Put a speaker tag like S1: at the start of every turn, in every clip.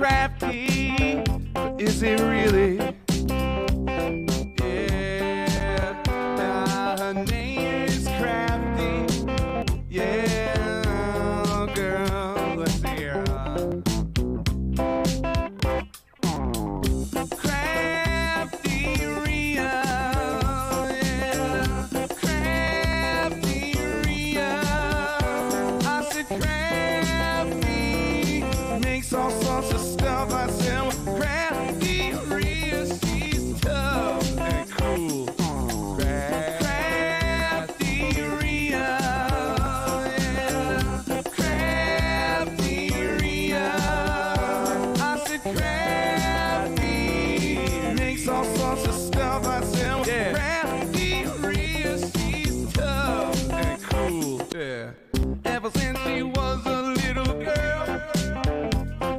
S1: crafty, but is it really? Yeah, her name is Crafty. Yeah, girl, let's see here. CraftyRia, yeah, CraftyRia. I said Crafty makes all sorts of stuff. I said, well, CraftyRia, she's tough and cool. CraftyRia, yeah, CraftyRia. I said Crafty makes all sorts of stuff. I said, well, CraftyRia, she's tough and cool. Yeah. Ever since she was a little girl,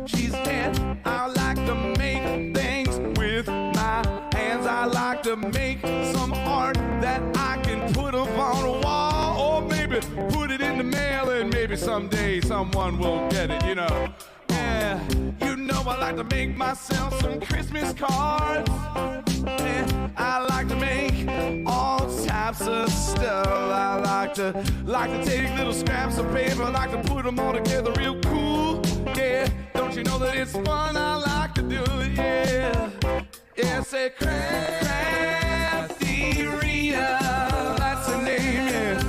S1: she said, I like to make things with my hands. I like to make some art that I can put up on a wall, or maybe put it in the mail, and maybe someday someone will get it, you know. Yeah, you know I like to make myself some Christmas cards. Yeah, I like to make all types of stuff. I like to take little scraps of paper, I like to put them all together real cool. Yeah, don't you know that it's fun? I like to do it, yeah. Yeah, say CraftyRia, that's the name, yeah.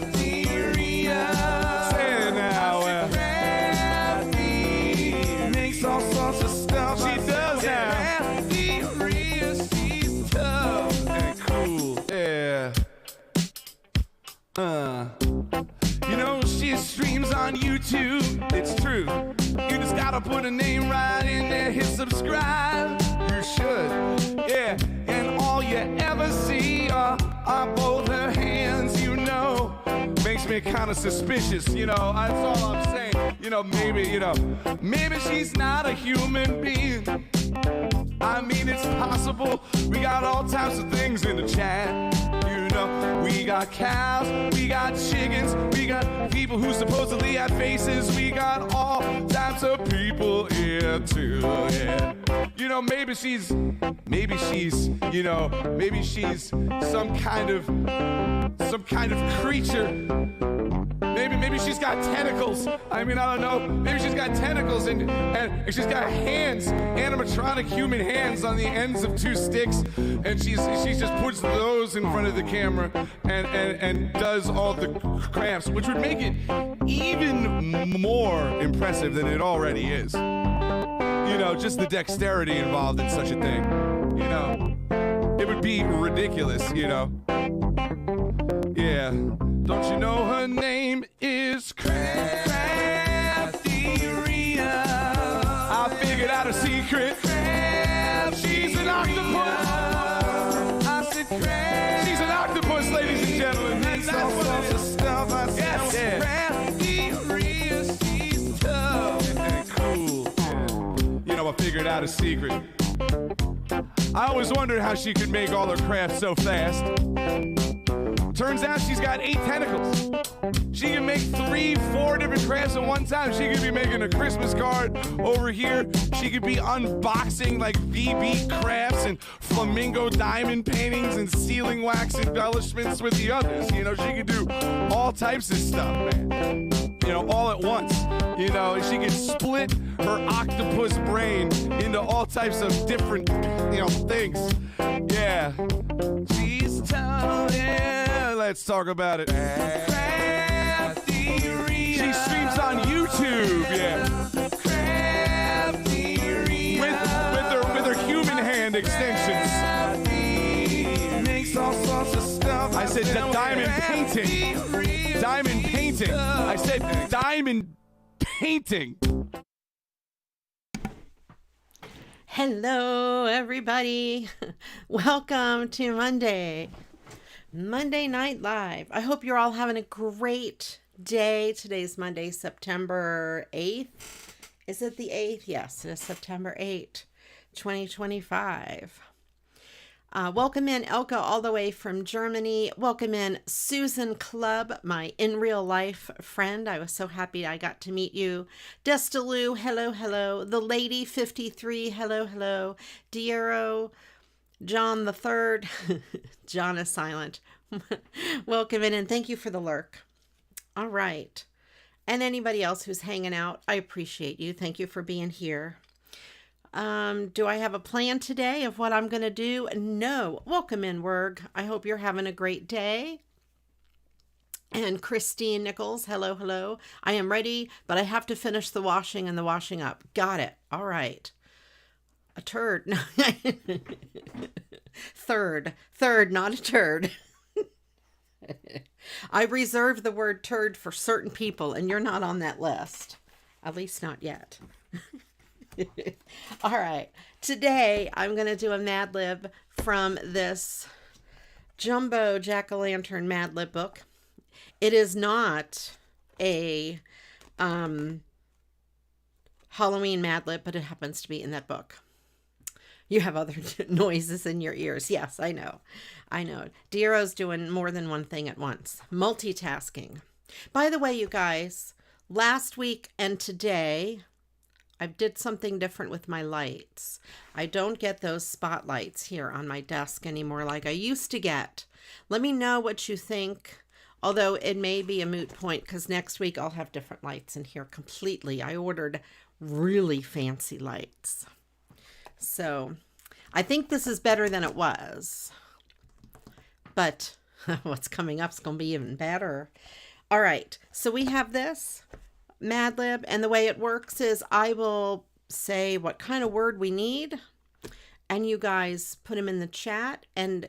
S1: CraftyRia, say it now, Crafty makes all sorts of stuff. She does now. CraftyRia, she's tough and cool, yeah. You know, she streams on YouTube, it's true. You just gotta put a name right in there, hit subscribe. You should, yeah. And all you ever see are both her hands, you know. Makes me kind of suspicious, you know, that's all I'm saying. You know, maybe she's not a human being. I mean, it's possible. We got all types of things in the chat. You know, we got cows, we got chickens, we got people who supposedly have faces. We got all types of people here too. Yeah. You know, maybe she's, you know, maybe she's some kind of creature. Maybe she's got tentacles. I mean, I don't know. Maybe she's got tentacles and she's got hands, animatronic human hands on the ends of two sticks, and she just puts those in front of the camera and does all the crafts, which would make it even more impressive than it already is. You know, just the dexterity involved in such a thing. You know, it would be ridiculous, you know. Yeah. Don't you know her name is CraftyRia? I figured out a secret. She's an octopus. I said she's an octopus, ladies and gentlemen. That's what it is. Stuff I said. Yes. CraftyRia, she's tough and cool. You know, I figured out a secret. I always wondered how she could make all her crafts so fast. Turns out she's got 8 tentacles. She can make 3, 4 different crafts at one time. She could be making a Christmas card over here. She could be unboxing like BB crafts and flamingo diamond paintings and sealing wax embellishments with the others. You know, she could do all types of stuff, man. You know, all at once. You know, she could split her octopus brain into all types of different, you know, things. Yeah. She's tough, yeah. Let's talk about it. CraftyRia. She streams on YouTube, yeah. CraftyRia. With her human hand extensions. Makes all sorts of stuff. I said diamond painting. Diamond painting. I said diamond painting.
S2: Hello, everybody. Welcome to Monday Night Live. I hope you're all having a great day. Today's Monday, September 8th. Is it the 8th? Yes, it is September 8th, 2025. Welcome in Elka all the way from Germany. Welcome in Susan Club, my in real life friend. I was so happy I got to meet you. Destaloo, hello, hello. The Lady 53, hello, hello. Diero, John the Third, John is silent. Welcome in and thank you for the lurk. All right. And anybody else who's hanging out, I appreciate you. Thank you for being here. Do I have a plan today of what I'm going to do? No. Welcome in, Werg. I hope you're having a great day. And Christine Nichols, hello, hello. I am ready, but I have to finish the washing and the washing up. Got it. All right. A turd. No. Third, not a turd. I reserve the word turd for certain people, and you're not on that list. At least not yet. All right. Today, I'm going to do a Mad Lib from this Jumbo Jack-o'-lantern Mad Lib book. It is not a Halloween Mad Lib, but it happens to be in that book. You have other noises in your ears. Yes, I know. I know. Diero's doing more than one thing at once. Multitasking. By the way, you guys, last week and today, I did something different with my lights. I don't get those spotlights here on my desk anymore like I used to get. Let me know what you think. Although it may be a moot point because next week I'll have different lights in here completely. I ordered really fancy lights. So I think this is better than it was. But what's coming up is going to be even better. All right. So we have this Mad Lib, and the way it works is I will say what kind of word we need, and you guys put them in the chat, and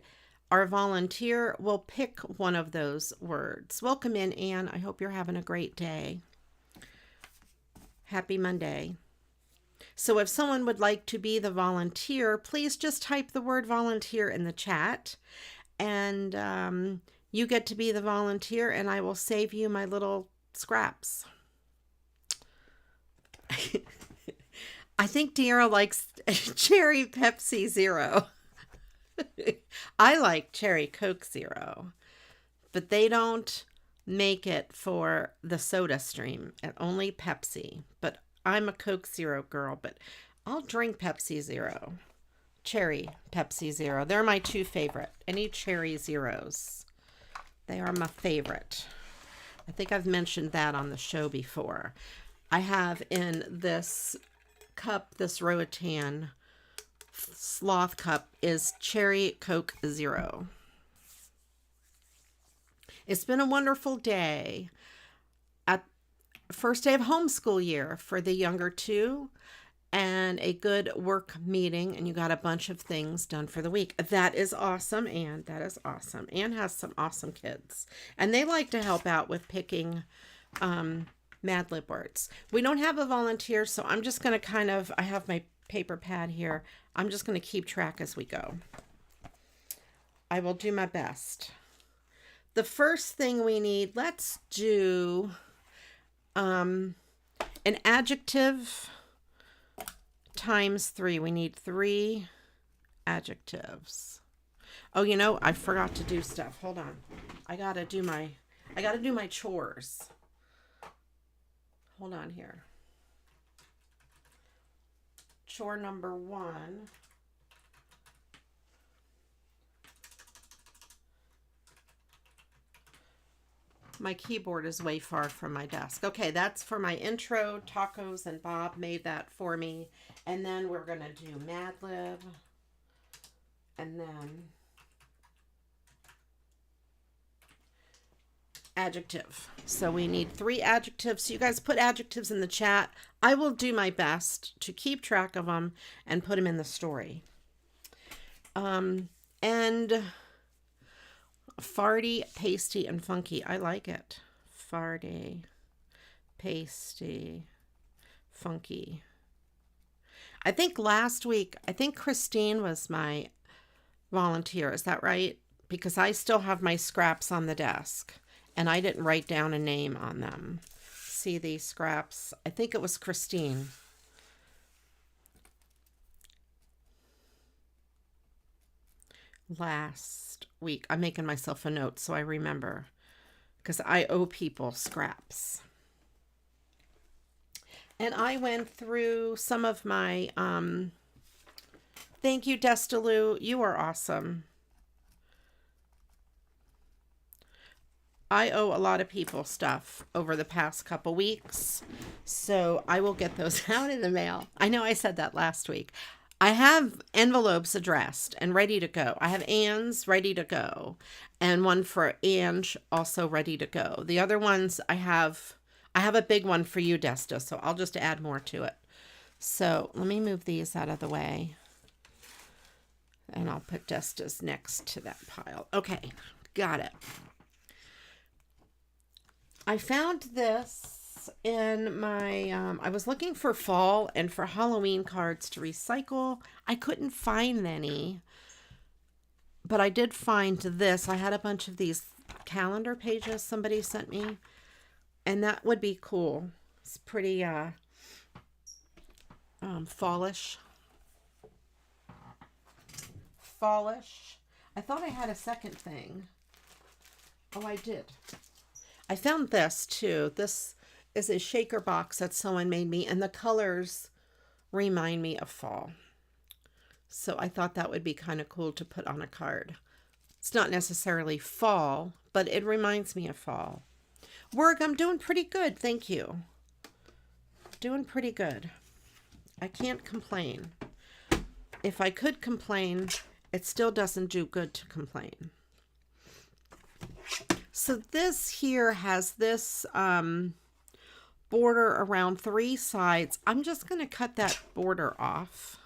S2: our volunteer will pick one of those words. Welcome in, Anne. I hope you're having a great day. Happy Monday. So if someone would like to be the volunteer, please just type the word volunteer in the chat, and you get to be the volunteer, and I will save you my little scraps. I think Diera likes Cherry Pepsi Zero. I like Cherry Coke Zero, but they don't make it for the soda stream, and only Pepsi. But I'm a Coke Zero girl, but I'll drink Pepsi Zero. Cherry Pepsi Zero. They're my two favorite. Any Cherry Zeros. They are my favorite. I think I've mentioned that on the show before. I have in this cup, this Roatan sloth cup, is Cherry Coke Zero. It's been a wonderful day. At first day of homeschool year for the younger two, and a good work meeting, and you got a bunch of things done for the week. That is awesome, Anne. That is awesome. Anne has some awesome kids, and they like to help out with picking Mad Lib words. We don't have a volunteer, so I'm just going to I have my paper pad here. I'm just going to keep track as we go. I will do my best. The first thing we need, let's do an adjective times 3. We need 3 adjectives. Oh, you know, I forgot to do stuff. Hold on. I got to do my chores. Hold on here. Chore number 1. My keyboard is way far from my desk. Okay, that's for my intro. Tacos and Bob made that for me. And then we're going to do Mad Lib. And then adjective. So we need 3 adjectives. So you guys put adjectives in the chat. I will do my best to keep track of them and put them in the story. And farty, pasty, and funky. I like it. Farty, pasty, funky. I think last week, Christine was my volunteer. Is that right? Because I still have my scraps on the desk. And I didn't write down a name on them. See these scraps? I think it was Christine. last week. I'm making myself a note so I remember, because I owe people scraps. And I went through some of my, thank you, Destalu. You are awesome. I owe a lot of people stuff over the past couple weeks, so I will get those out in the mail. I know I said that last week. I have envelopes addressed and ready to go. I have Anne's ready to go, and one for Ange also ready to go. The other ones I have a big one for you, Desta, so I'll just add more to it. So let me move these out of the way, and I'll put Desta's next to that pile. Okay, got it. I found this in my, I was looking for fall and for Halloween cards to recycle. I couldn't find any, but I did find this. I had a bunch of these calendar pages somebody sent me, and that would be cool. It's pretty fallish. Fallish. I thought I had a second thing. Oh, I did. I found this too. This is a shaker box that someone made me, and the colors remind me of fall. So I thought that would be kind of cool to put on a card. It's not necessarily fall, but it reminds me of fall. Work, I'm doing pretty good, thank you. Doing pretty good. I can't complain. If I could complain, it still doesn't do good to complain. So this here has this border around 3 sides. I'm just going to cut that border off.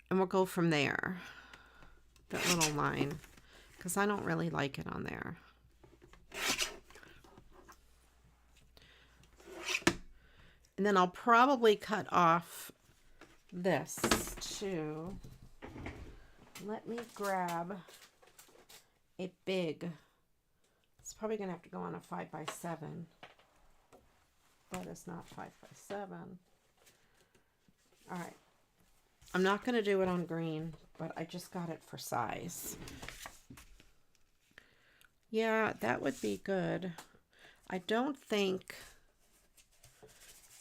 S2: And we'll go from there. That little line. Because I don't really like it on there. And then I'll probably cut off this too. Let me grab a big, it's probably going to have to go on a 5x7, but it's not 5x7. All right. I'm not going to do it on green, but I just got it for size. Yeah, that would be good. I don't think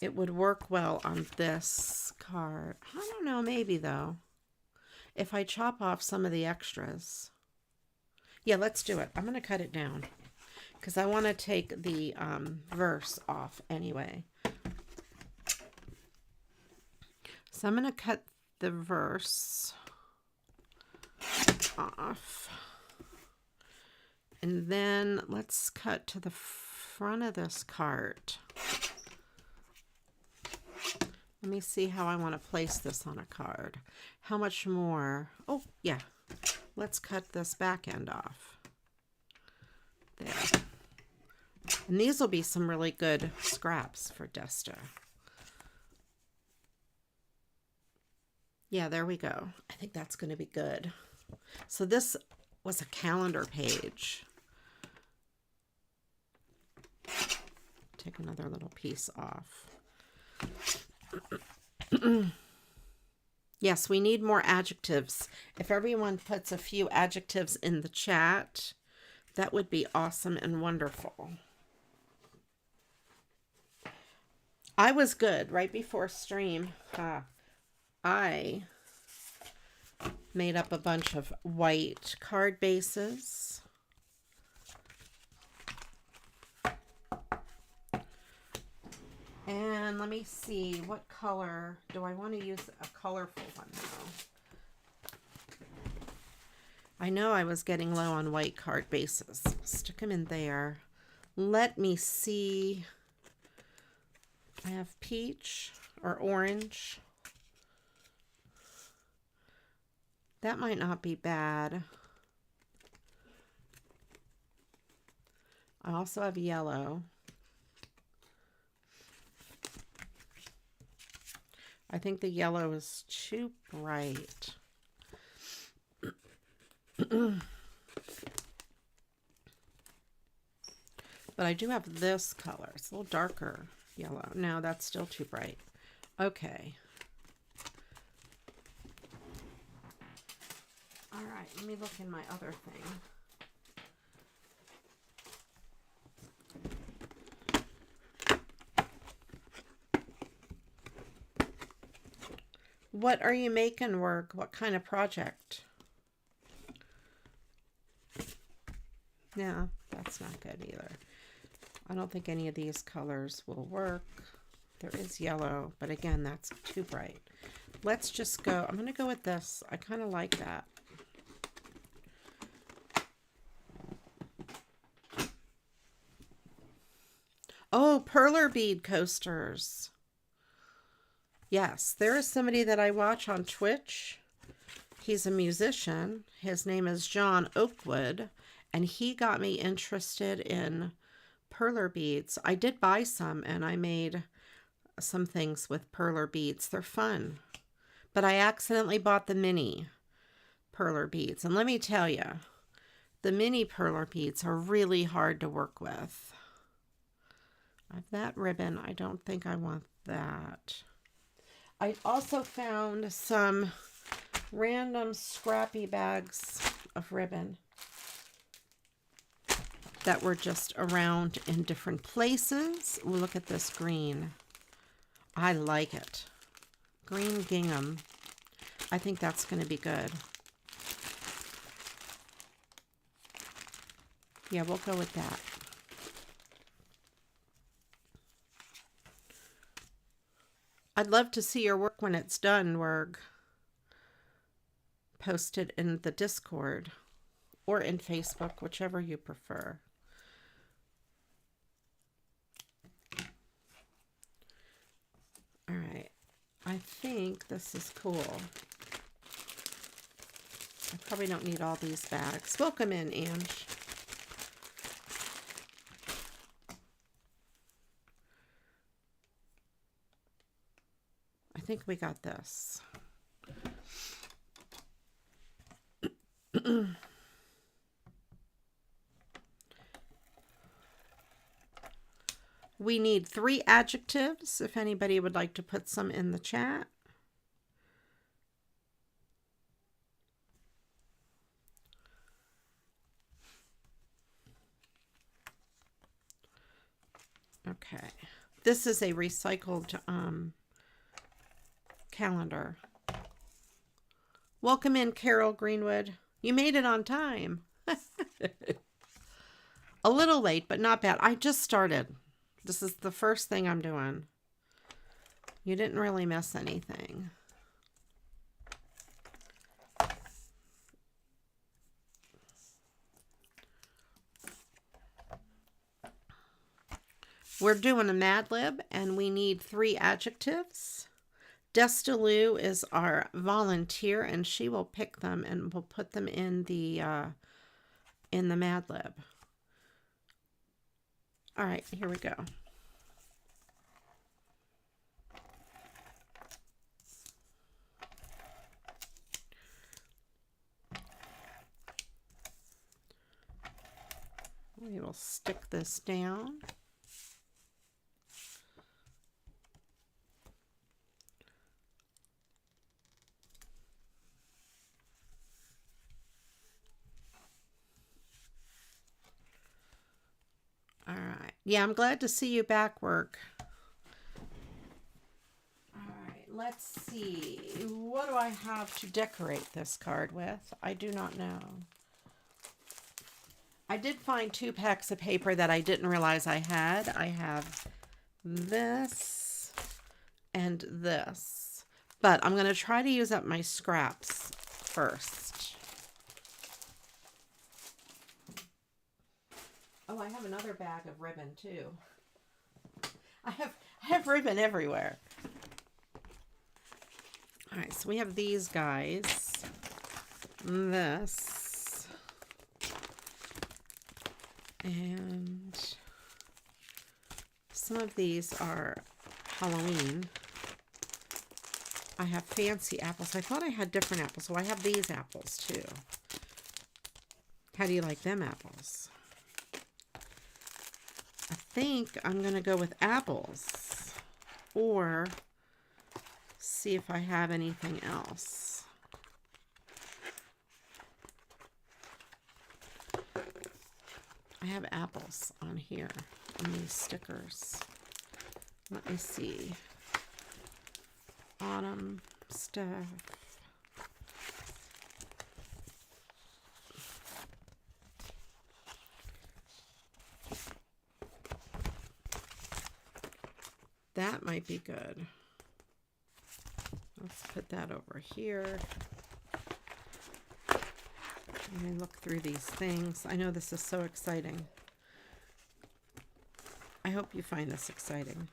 S2: it would work well on this card. I don't know, maybe though. If I chop off some of the extras. Yeah, let's do it. I'm going to cut it down because I want to take the verse off anyway. So I'm going to cut the verse off. And then let's cut to the front of this card. Let me see how I want to place this on a card. How much more? Oh, yeah. Let's cut this back end off. There. And these will be some really good scraps for Desta. Yeah, there we go. I think that's going to be good. So this was a calendar page. Take another little piece off. Yes, we need more adjectives. If everyone puts a few adjectives in the chat, that would be awesome and wonderful. I was good right before stream. I made up a bunch of white card bases. And let me see, what color do I want to use? A colorful one though. I know I was getting low on white card bases. Stick them in there. Let me see. I have peach or orange. That might not be bad. I also have yellow. I think the yellow is too bright. But I do have this color. It's a little darker yellow. No, that's still too bright. Okay. right, let me look in my other thing. What are you making, work? What kind of project? No, that's not good either. I don't think any of these colors will work. There is yellow, but again, that's too bright. Let's just go, I'm going to go with this. I kind of like that. Oh, perler bead coasters. Yes, there is somebody that I watch on Twitch. He's a musician. His name is John Oakwood, and he got me interested in perler beads. I did buy some, and I made some things with perler beads. They're fun. But I accidentally bought the mini perler beads. And let me tell you, the mini perler beads are really hard to work with. I have that ribbon. I don't think I want that. I also found some random scrappy bags of ribbon that were just around in different places. Ooh, look at this green. I like it. Green gingham. I think that's going to be good. Yeah, we'll go with that. I'd love to see your work when it's done, Werg. Post it in the Discord or in Facebook, whichever you prefer. All right. I think this is cool. I probably don't need all these bags. Welcome in, Ange. I think we got this. We need 3 adjectives, if anybody would like to put some in the chat. Okay. This is a recycled calendar. Welcome in, Carol Greenwood. You made it on time. A little late, but not bad. I just started. This is the first thing I'm doing. You didn't really miss anything. We're doing a Mad Lib, and we need 3 adjectives. Destaloo is our volunteer, and she will pick them and we'll put them in the Mad Lib. All right, here we go. We will stick this down. All right. Yeah, I'm glad to see you back, work. All right, let's see. What do I have to decorate this card with? I do not know. I did find 2 packs of paper that I didn't realize I had. I have this and this. But I'm going to try to use up my scraps first. Oh, I have another bag of ribbon too. I have ribbon everywhere. All right, so we have these guys. This. And some of these are Halloween. I have fancy apples. I thought I had different apples, so I have these apples too. How do you like them apples? I think I'm going to go with apples or see if I have anything else. I have apples on here on these stickers. Let me see. Autumn stuff. That might be good. Let's put that over here. Let me look through these things. I know this is so exciting. I hope you find this exciting.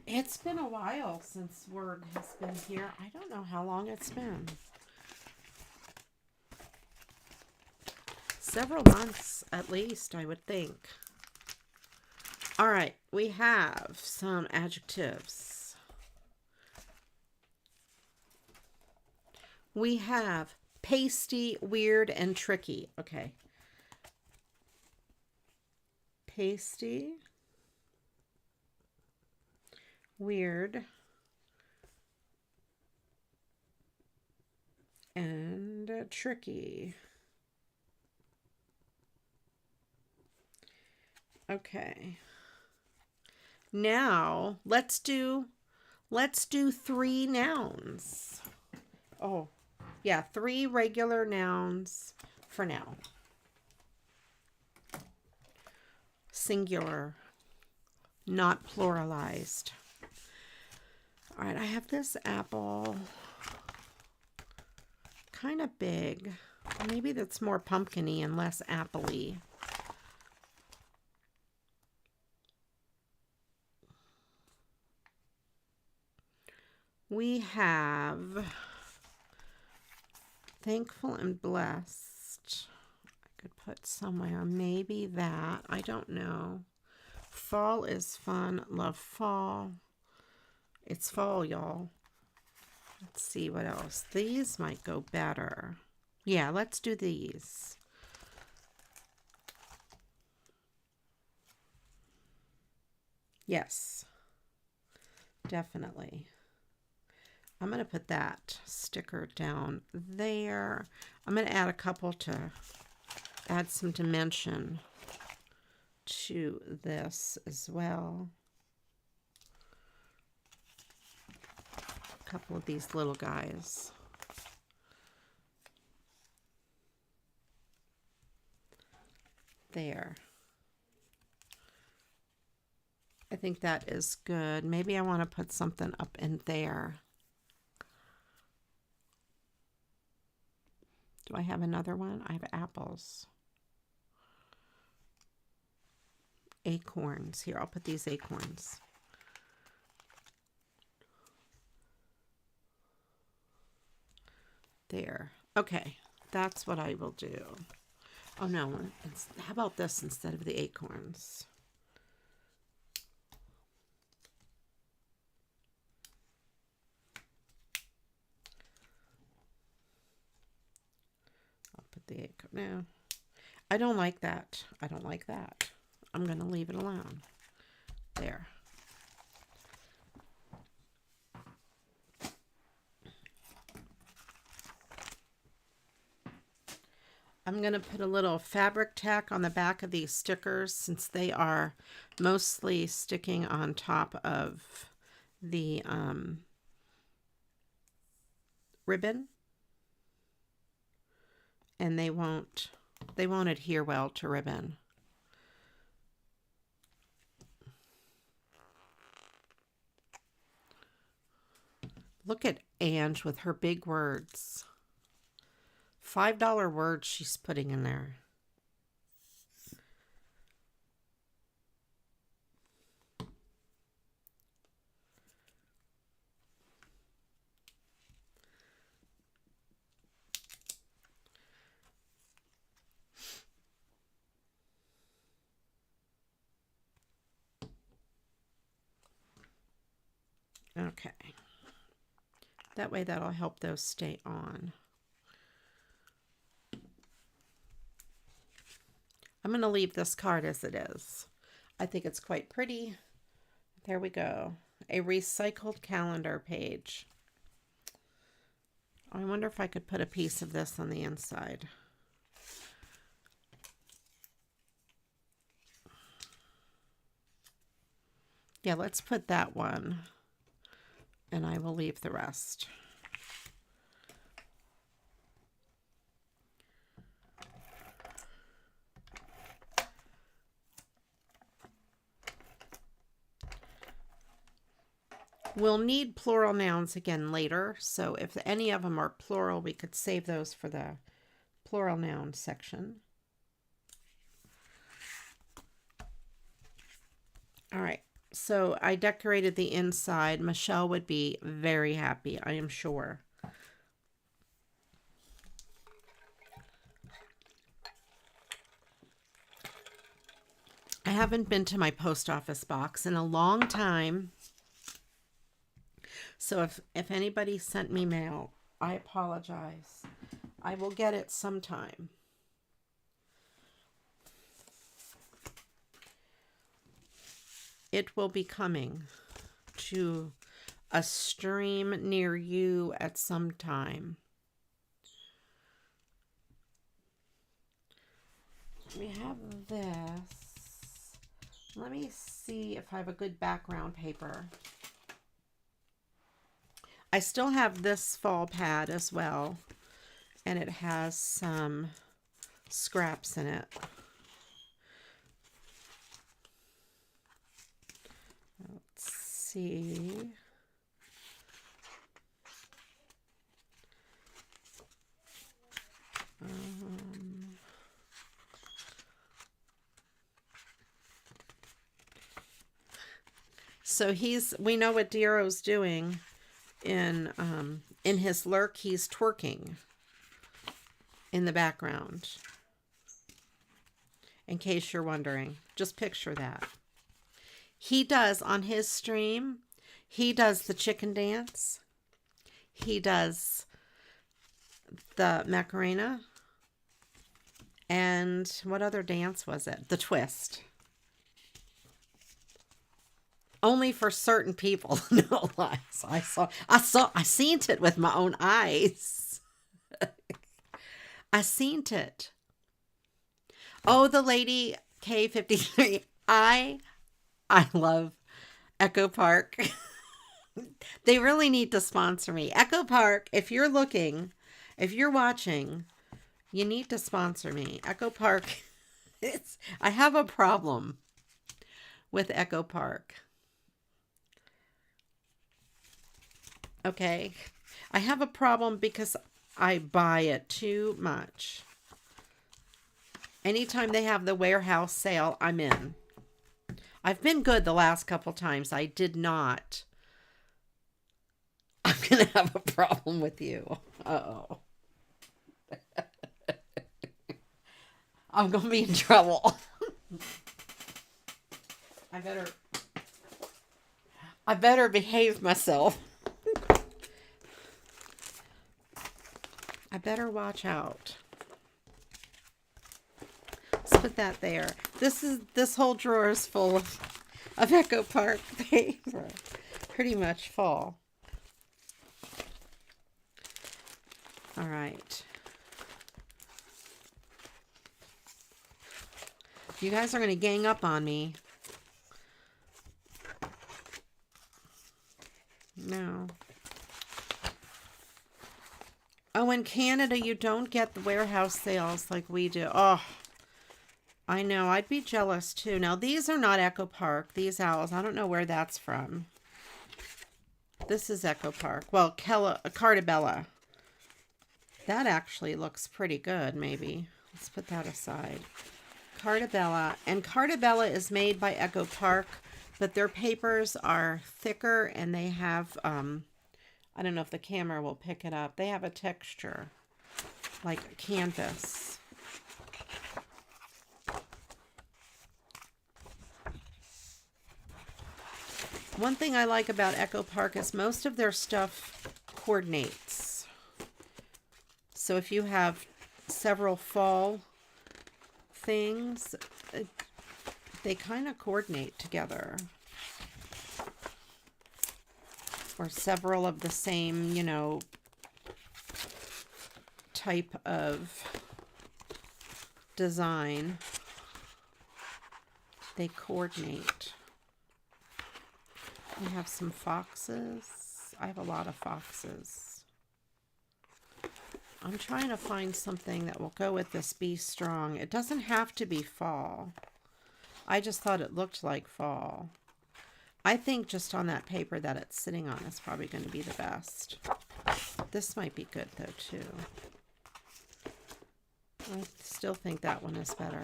S2: It's been a while since word has been here. I don't know how long it's been. Several months at least, I would think. All right, we have some adjectives. We have pasty, weird, and tricky. Okay. Pasty, weird, and tricky. Okay. Now, let's do 3 nouns. Oh, yeah, 3 regular nouns for now. Singular, not pluralized. All right, I have this apple. Kind of big. Maybe that's more pumpkin-y and less apple-y. We have thankful and blessed. I could put somewhere, maybe that. I don't know. Fall is fun. Love fall. It's fall, y'all. Let's see what else. These might go better. Yeah, let's do these. Yes, definitely. I'm going to put that sticker down there. I'm going to add a couple to add some dimension to this as well. A couple of these little guys. There. I think that is good. Maybe I want to put something up in there. Do I have another one? I have apples. Acorns. Here, I'll put these acorns. There. Okay, that's what I will do. Oh no, how about this instead of the acorns? The acorn. No, I don't like that. I don't like that. I'm going to leave it alone. There. I'm going to put a little fabric tack on the back of these stickers since they are mostly sticking on top of the ribbon. And they won't adhere well to ribbon. Look at Ange with her big words. $5 words she's putting in there. Okay. That way that'll help those stay on. I'm going to leave this card as it is. I think it's quite pretty. There we go. A recycled calendar page. I wonder if I could put a piece of this on the inside. Yeah, let's put that one, and I will leave the rest. We'll need plural nouns again later, so if any of them are plural, we could save those for the plural noun section. All right, so I decorated the inside. Michelle would be very happy, I am sure. I haven't been to my post office box in a long time. So if anybody sent me mail, I apologize. I will get it sometime. It will be coming to a stream near you at some time. We have this. Let me see if I have a good background paper. I still have this fall pad as well, and it has some scraps in it. Let's see. So we know what Diero's doing. In his lurk, he's twerking in the background. In case you're wondering, just picture that. He does on his stream, he does the chicken dance. He does the Macarena. And what other dance was it? The twist. Only for certain people. No lies. I seen it with my own eyes. I seen it. Oh, the lady K53. I love Echo Park. They really need to sponsor me. Echo Park, if you're watching, you need to sponsor me. Echo Park. I have a problem with Echo Park. Okay, I have a problem because I buy it too much. Anytime they have the warehouse sale, I'm in. I've been good the last couple times. I did not. I'm going to have a problem with you. Uh-oh. I'm going to be in trouble. I better behave myself. I better watch out. Let's put that there. This whole drawer is full of Echo Park paper. Pretty much full. All right. You guys are going to gang up on me. No. Oh, in Canada, you don't get the warehouse sales like we do. Oh, I know. I'd be jealous, too. Now, these are not Echo Park. These owls. I don't know where that's from. This is Echo Park. Well, Cartabella. That actually looks pretty good, maybe. Let's put that aside. Cartabella. And Cartabella is made by Echo Park, but their papers are thicker and they have... I don't know if the camera will pick it up. They have a texture like canvas. One thing I like about Echo Park is most of their stuff coordinates. So if you have several fall things, they kind of coordinate together. or several of the same, you know, type of design. They coordinate. We have some foxes. I have a lot of foxes. I'm trying to find something that will go with this Be Strong. It doesn't have to be fall. I just thought it looked like fall. I think just on that paper that it's sitting on is probably going to be the best. This might be good though too. I still think that one is better.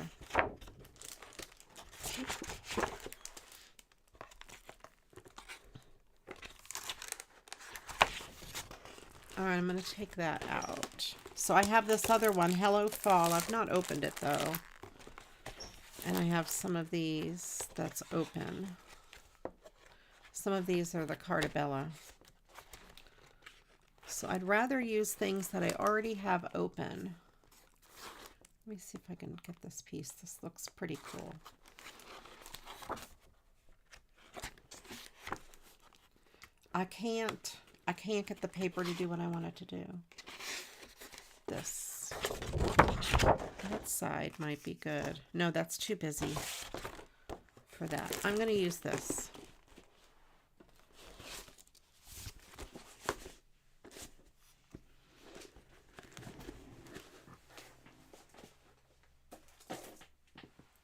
S2: All right, I'm going to take that out. So I have this other one, Hello Fall. I've not opened it though. And I have some of these that's open. Some of these are the Cartabella. So I'd rather use things that I already have open. Let me see if I can get this piece. This looks pretty cool. I can't get the paper to do what I want it to do. This. That side might be good. No, that's too busy for that. I'm going to use this.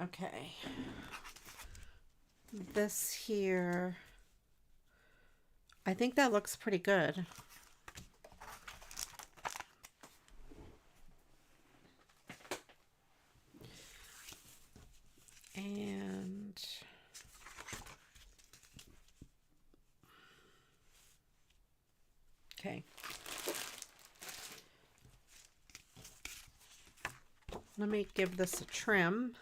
S2: Okay. This here, I think that looks pretty good. And okay. Let me give this a trim.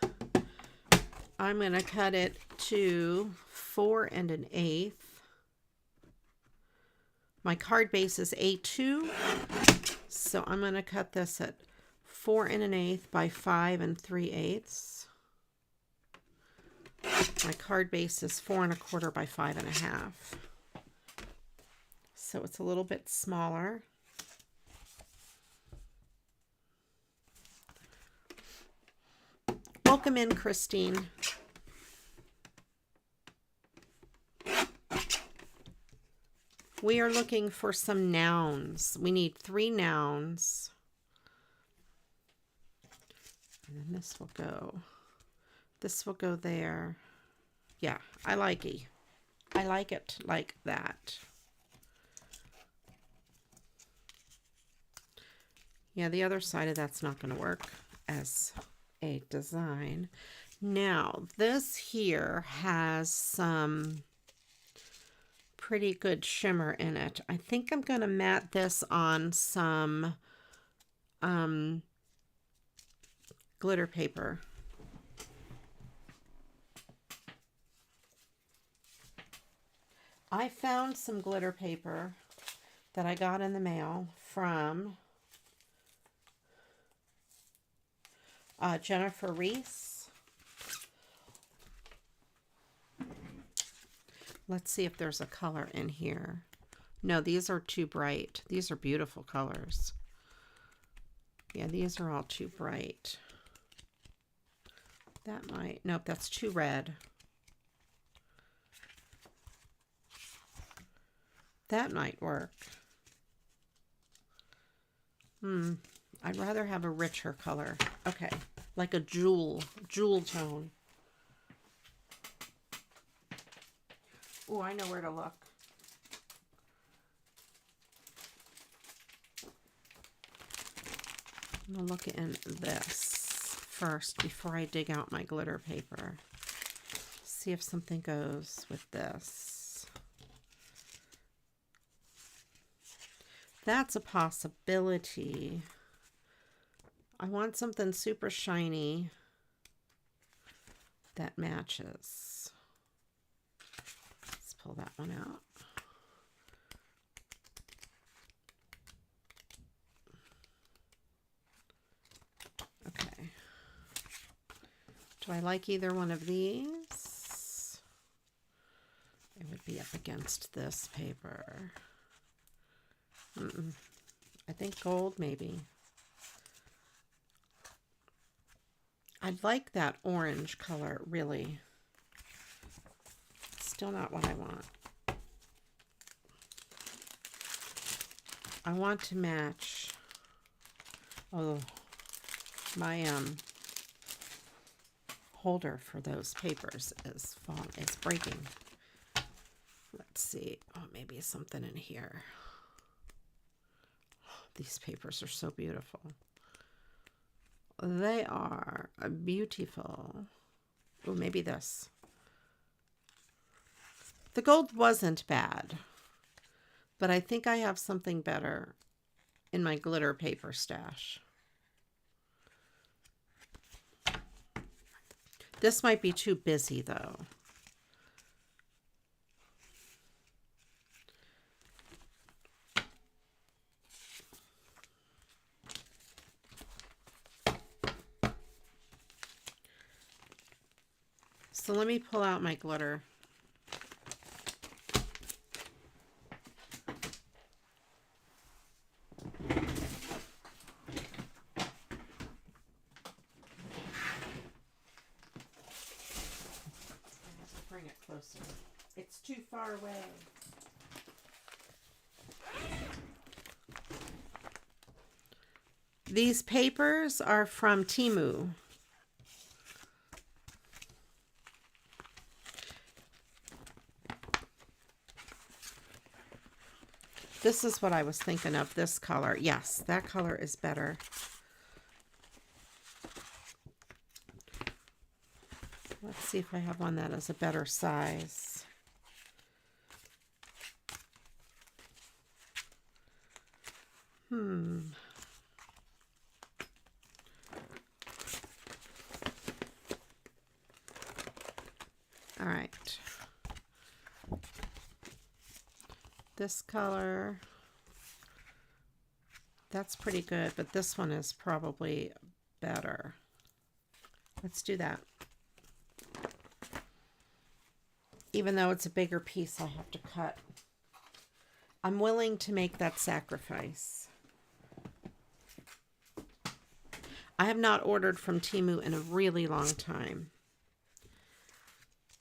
S2: I'm going to cut it to 4 1/8. My card base is A2, so I'm going to cut this at 4 1/8 by 5 3/8. My card base is 4 1/4 by 5 1/2. So it's a little bit smaller. Welcome in, Christine. We are looking for some nouns. We need 3 nouns. And then this will go. This will go there. Yeah, I like it. I like it like that. Yeah, the other side of that's not going to work as a design. Now, this here has some pretty good shimmer in it. I think I'm going to mat this on some glitter paper. I found some glitter paper that I got in the mail from Jennifer Reese. Let's see if there's a color in here. No, these are too bright. These are beautiful colors. Yeah, these are all too bright. That might, nope, that's too red. That might work. I'd rather have a richer color. Okay, like a jewel tone. Oh, I know where to look. I'm gonna look in this first before I dig out my glitter paper. See if something goes with this. That's a possibility. I want something super shiny that matches. Let's pull that one out. Okay. Do I like either one of these? It would be up against this paper. I think gold, maybe. I'd like that orange color, really. Still not what I want. I want to match. Oh, my holder for those papers is breaking. Let's see. Oh, maybe something in here. These papers are so beautiful. They are beautiful. Oh, maybe this. The gold wasn't bad, but I think I have something better in my glitter paper stash. This might be too busy, though. So let me pull out my glitter. Bring it closer. It's too far away. These papers are from Temu. This is what I was thinking of, this color. Yes, that color is better. Let's see if I have one that is a better size. All right. This color, that's pretty good, but this one is probably better. Let's do that. Even though it's a bigger piece, I have to cut. I'm willing to make that sacrifice. I have not ordered from Temu in a really long time.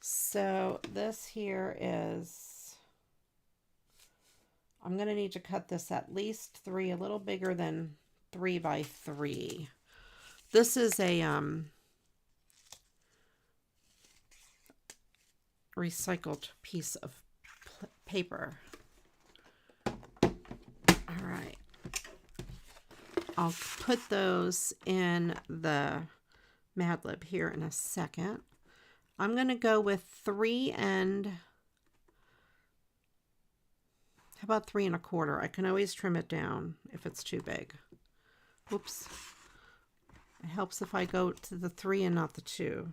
S2: So this here is, I'm going to need to cut this at least 3, a little bigger than 3 by 3. This is a recycled piece of paper. All right. I'll put those in the Mad Lib here in a second. I'm going to go with 3 and... How about 3 1/4? I can always trim it down if it's too big. Whoops. It helps if I go to the 3 and not the 2.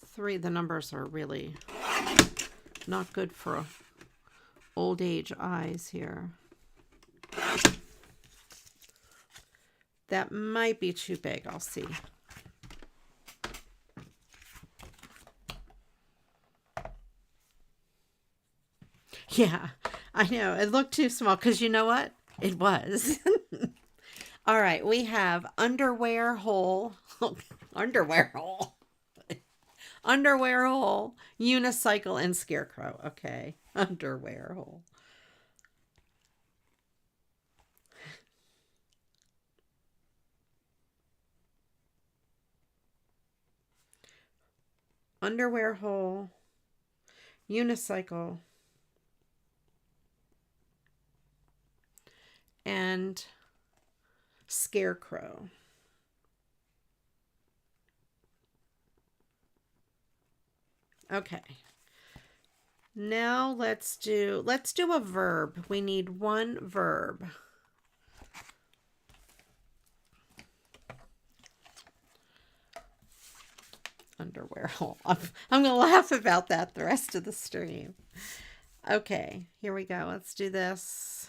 S2: 3, the numbers are really not good for old age eyes here. That might be too big. I'll see. Yeah, I know. It looked too small because you know what? It was. All right, we have underwear hole. Underwear hole. Underwear hole, unicycle, and scarecrow. Okay, underwear hole. Underwear hole, unicycle, and scarecrow. Okay. Now let's do a verb. We need one verb. Underwear hole. I'm going to laugh about that the rest of the stream. Okay, here we go. Let's do this.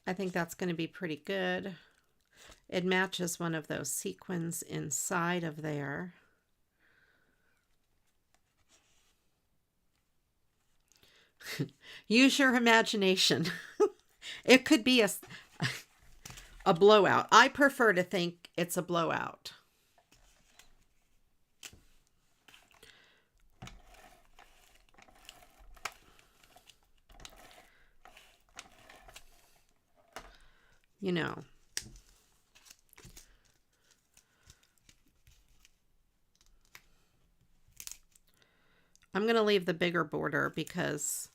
S2: I think that's going to be pretty good. It matches one of those sequins inside of there. Use your imagination. It could be a blowout. I prefer to think it's a blowout. You know. I'm going to leave the bigger border because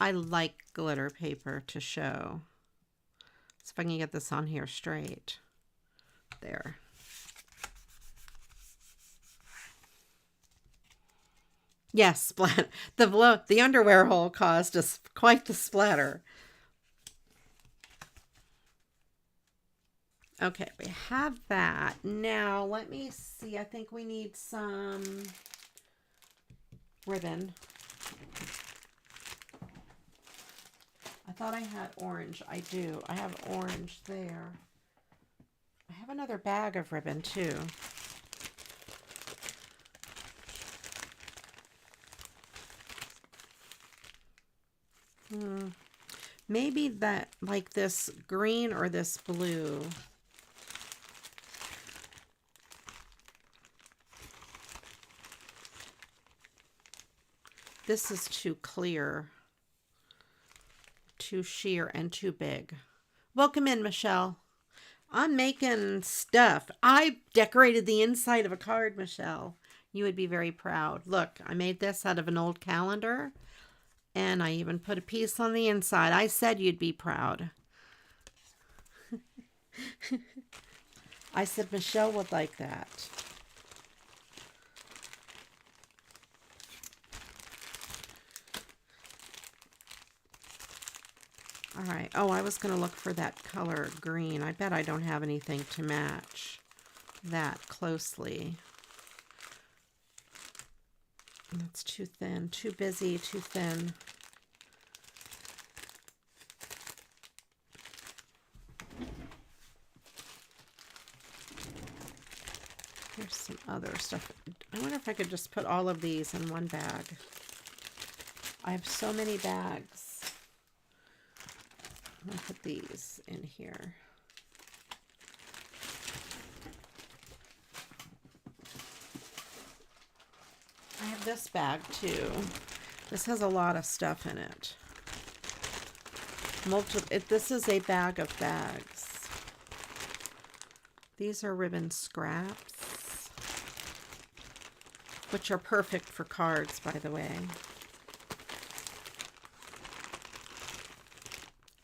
S2: I like glitter paper to show. So if I can get this on here straight. There. Yes, splat. The underwear hole caused us quite the splatter. Okay, we have that. Now, let me see. I think we need some ribbon. I thought I had orange. I do. I have orange there. I have another bag of ribbon, too. Maybe that, like this green or this blue. This is too clear, too sheer, and too big. Welcome in, Michelle. I'm making stuff. I decorated the inside of a card, Michelle. You would be very proud. Look, I made this out of an old calendar, and I even put a piece on the inside. I said you'd be proud. I said Michelle would like that. All right. Oh, I was going to look for that color green. I bet I don't have anything to match that closely. That's too thin, too busy, too thin. Here's some other stuff. I wonder if I could just put all of these in one bag. I have so many bags. I'm going to put these in here. I have this bag too. This has a lot of stuff in it. This is a bag of bags. These are ribbon scraps, which are perfect for cards, by the way.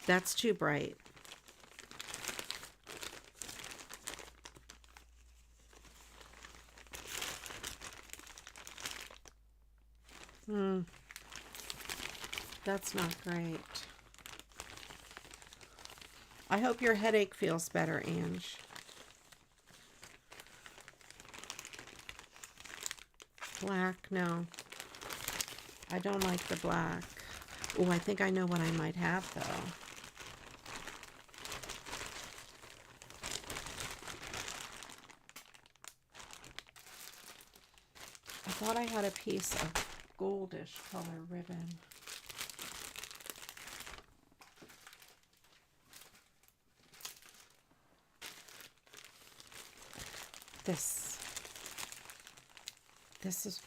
S2: That's too bright. That's not great. I hope your headache feels better, Ange. Black, no. I don't like the black. Oh, I think I know what I might have, though. I thought I had a piece of goldish color ribbon.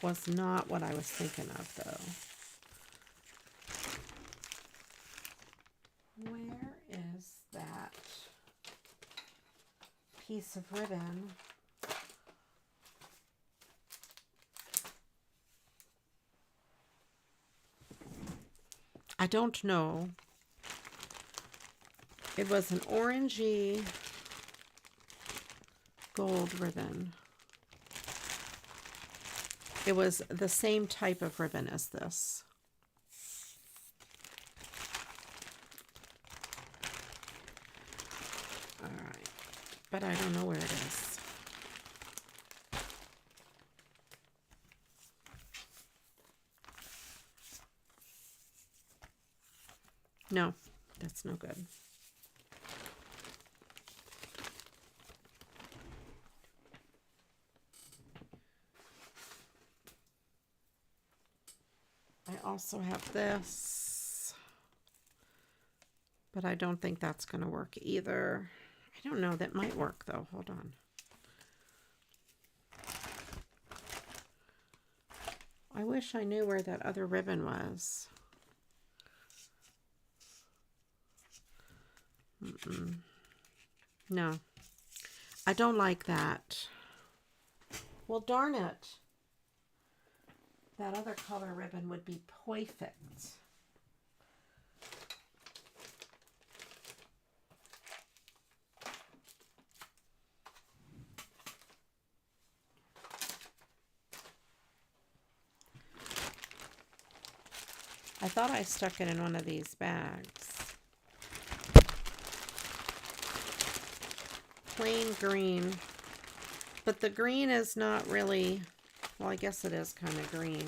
S2: Was not what I was thinking of, though. Where is that piece of ribbon? I don't know. It was an orangey gold ribbon. It was the same type of ribbon as this. All right, but I don't know where it is. No, that's no good. I also have this. But I don't think that's going to work either. I don't know. That might work, though. Hold on. I wish I knew where that other ribbon was. No. I don't like that. Well, darn it. That other color ribbon would be perfect. I thought I stuck it in one of these bags. Plain green. But the green is not really, well, I guess it is kind of green.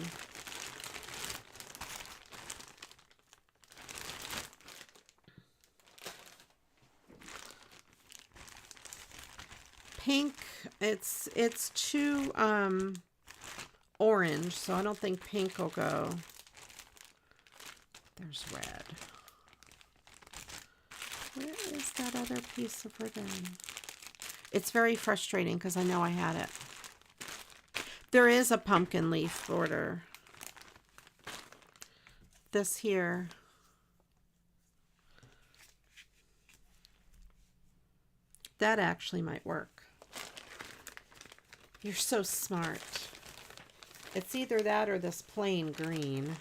S2: Pink, it's too orange, so I don't think pink will go. There's red. Where is that other piece of ribbon? It's very frustrating because I know I had it. There is a pumpkin leaf border. This here. That actually might work. You're so smart. It's either that or this plain green.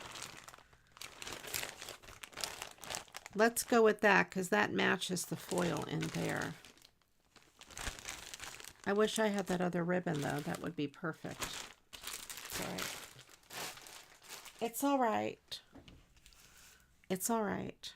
S2: Let's go with that because that matches the foil in there. I wish I had that other ribbon though. That would be perfect. It's all right. It's all right. It's all right.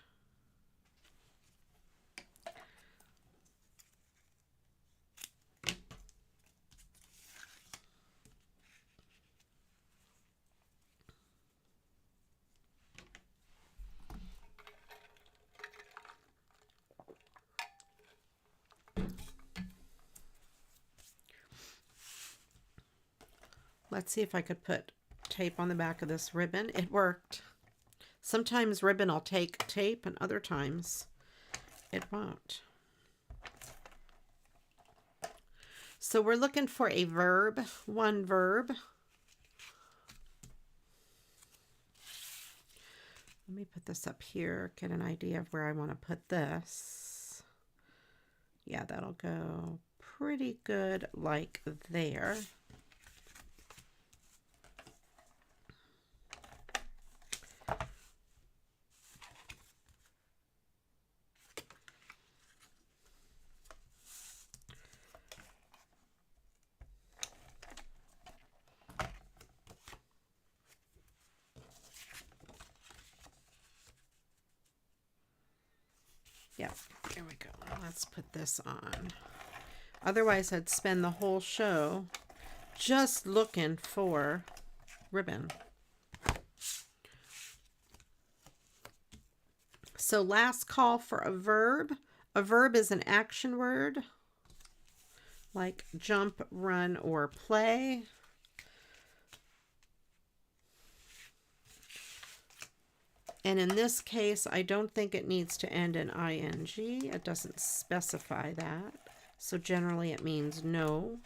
S2: Let's see if I could put tape on the back of this ribbon. It worked. Sometimes ribbon will take tape and other times it won't. So we're looking for a verb, one verb. Let me put this up here, get an idea of where I want to put this. Yeah, that'll go pretty good like there. Yeah, there we go. Let's put this on. Otherwise, I'd spend the whole show just looking for ribbon. So last call for a verb. A verb is an action word like jump, run, or play. And in this case, I don't think it needs to end in ing. It doesn't specify that. So generally it means no.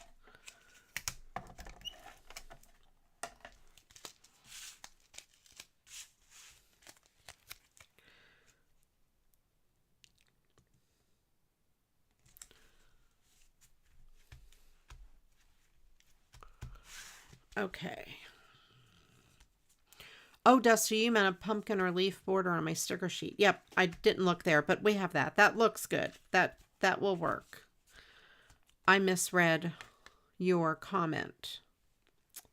S2: Okay. Oh, Dusty, you meant a pumpkin or leaf border on my sticker sheet. Yep, I didn't look there, but we have that. That looks good. That will work. I misread your comment,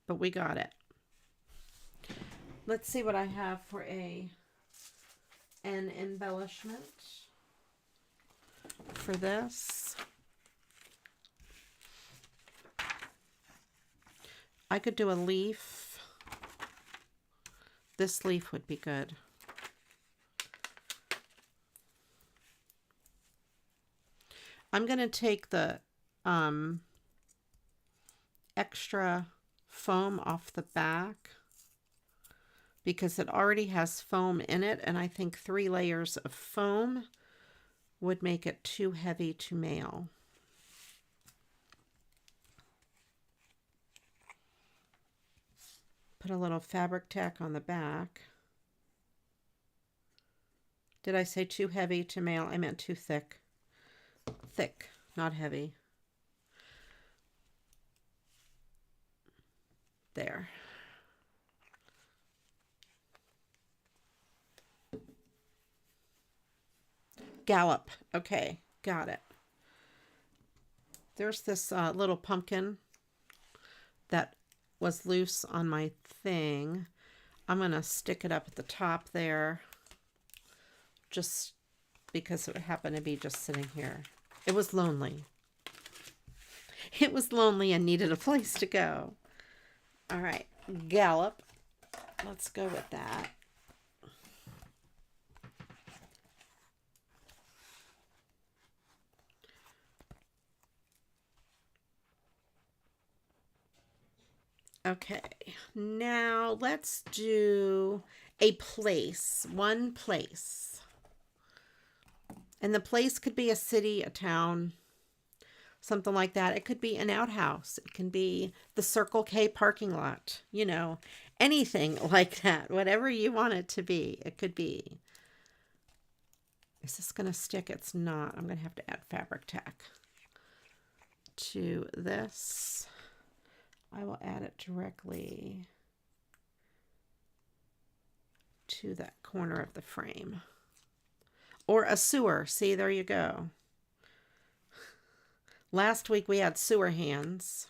S2: but we got it. Let's see what I have for an embellishment for this. I could do a leaf. This leaf would be good. I'm going to take the extra foam off the back because it already has foam in it, and I think 3 layers of foam would make it too heavy to mail. Put a little fabric tack on the back. Did I say too heavy to mail? I meant too thick. Thick, not heavy. There. Gallop. Okay, got it. There's this little pumpkin that was loose on my thing. I'm going to stick it up at the top there just because it happened to be just sitting here. It was lonely. It was lonely and needed a place to go. All right, Gallop. Let's go with that. Okay, now let's do a place, one place. And the place could be a city, a town, something like that. It could be an outhouse. It can be the Circle K parking lot, you know, anything like that. Whatever you want it to be, it could be. Is this going to stick? It's not. I'm going to have to add fabric tack to this. I will add it directly to that corner of the frame. Or a sewer. See, there you go. Last week we had sewer hands.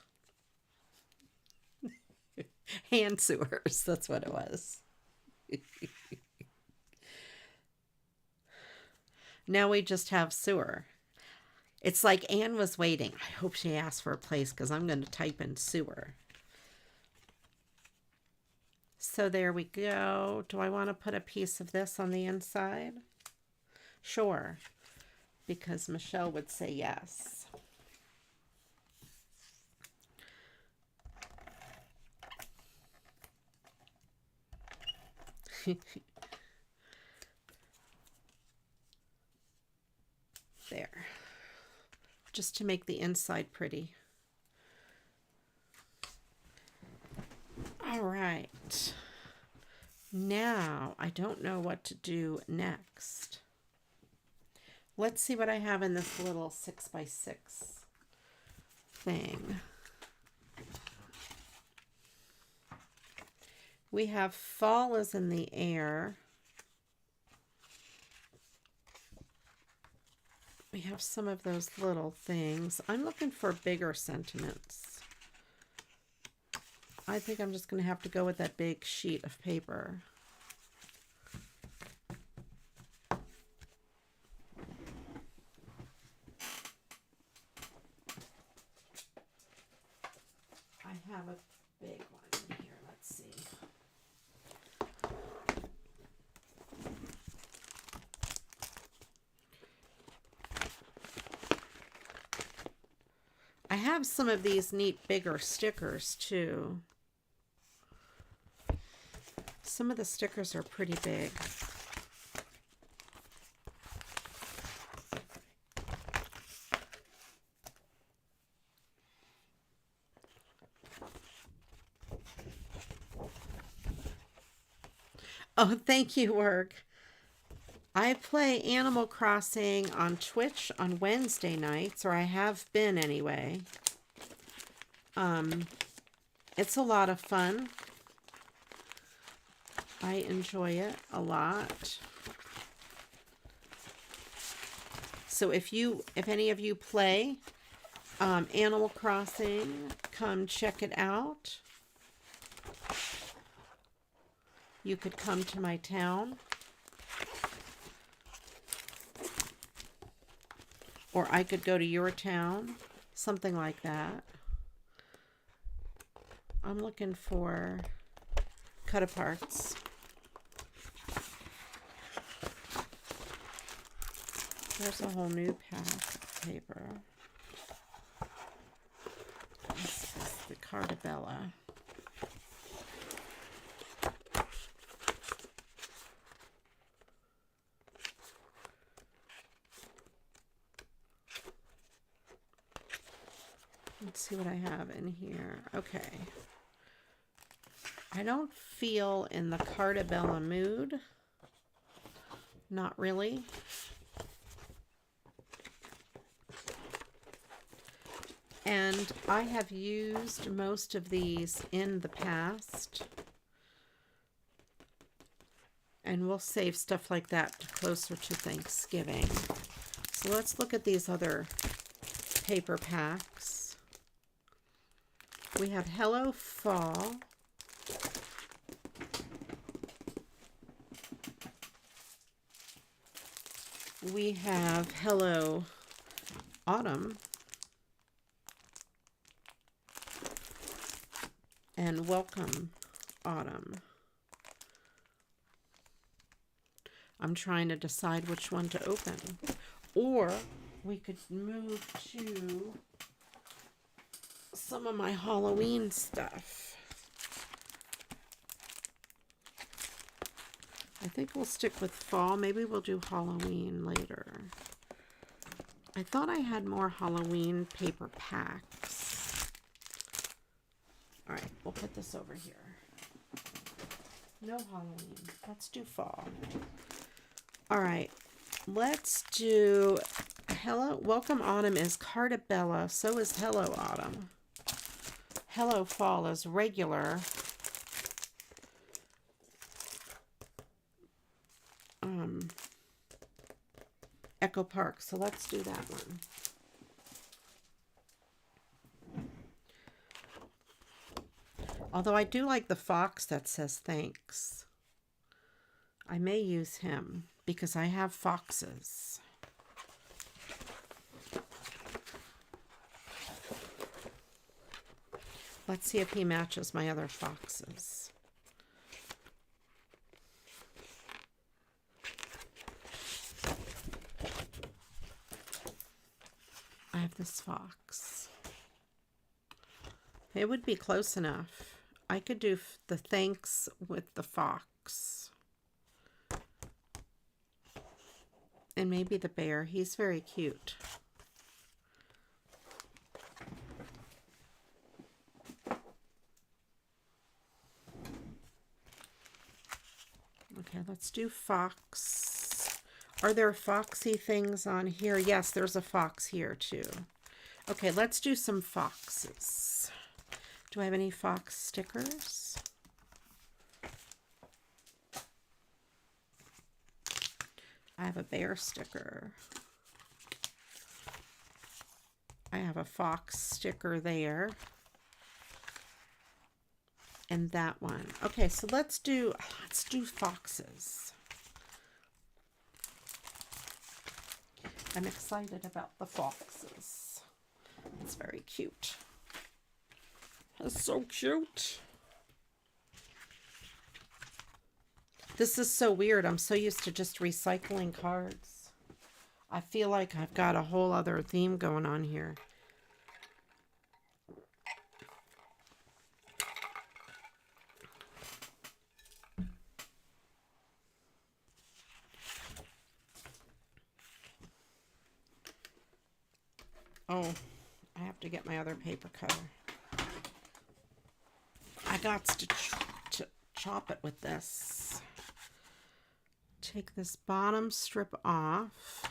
S2: Hand sewers, that's what it was. Now we just have sewer. It's like Anne was waiting. I hope she asked for a place because I'm going to type in sewer. So there we go. Do I want to put a piece of this on the inside? Sure, because Michelle would say yes. There. Just to make the inside pretty. All right. Now, I don't know what to do next. Let's see what I have in this little 6x6 thing. We have fall is in the air. We have some of those little things. I'm looking for bigger sentiments. I think I'm just going to have to go with that big sheet of paper. I have a big one in here. Let's see. I have some of these neat bigger stickers too. Some of the stickers are pretty big. Oh, thank you, Work. I play Animal Crossing on Twitch on Wednesday nights, or I have been anyway. It's a lot of fun. I enjoy it a lot. So if any of you play Animal Crossing, come check it out. You could come to my town. Or I could go to your town. Something like that. I'm looking for cut-aparts. There's a whole new pack of paper. This is the Cartabella. see what I have in here. Okay. I don't feel in the Carta Bella mood. Not really. And I have used most of these in the past. And we'll save stuff like that closer to Thanksgiving. So let's look at these other paper packs. We have Hello Fall. We have Hello Autumn. And Welcome Autumn. I'm trying to decide which one to open. Or we could move to some of my Halloween stuff. I think we'll stick with fall. Maybe we'll do Halloween later. I thought I had more Halloween paper packs. All right, we'll put this over here. No Halloween. Let's do fall. All right, let's do Hello. Welcome Autumn is Carta Bella. So is Hello Autumn. Hello Fall is regular. Echo Park. So let's do that one. Although I do like the fox that says thanks. I may use him because I have foxes. Let's see if he matches my other foxes. I have this fox. It would be close enough. I could do the thanks with the fox. And maybe the bear. He's very cute. Okay, let's do fox. Are there foxy things on here? Yes, there's a fox here too. Okay, let's do some foxes. Do I have any fox stickers? I have a bear sticker. I have a fox sticker there. And that one. Okay, so let's do foxes. I'm excited about the foxes. It's very cute. It's so cute. This is so weird. I'm so used to just recycling cards. I feel like I've got a whole other theme going on here. Oh, I have to get my other paper cutter. I got to chop it with this. Take this bottom strip off.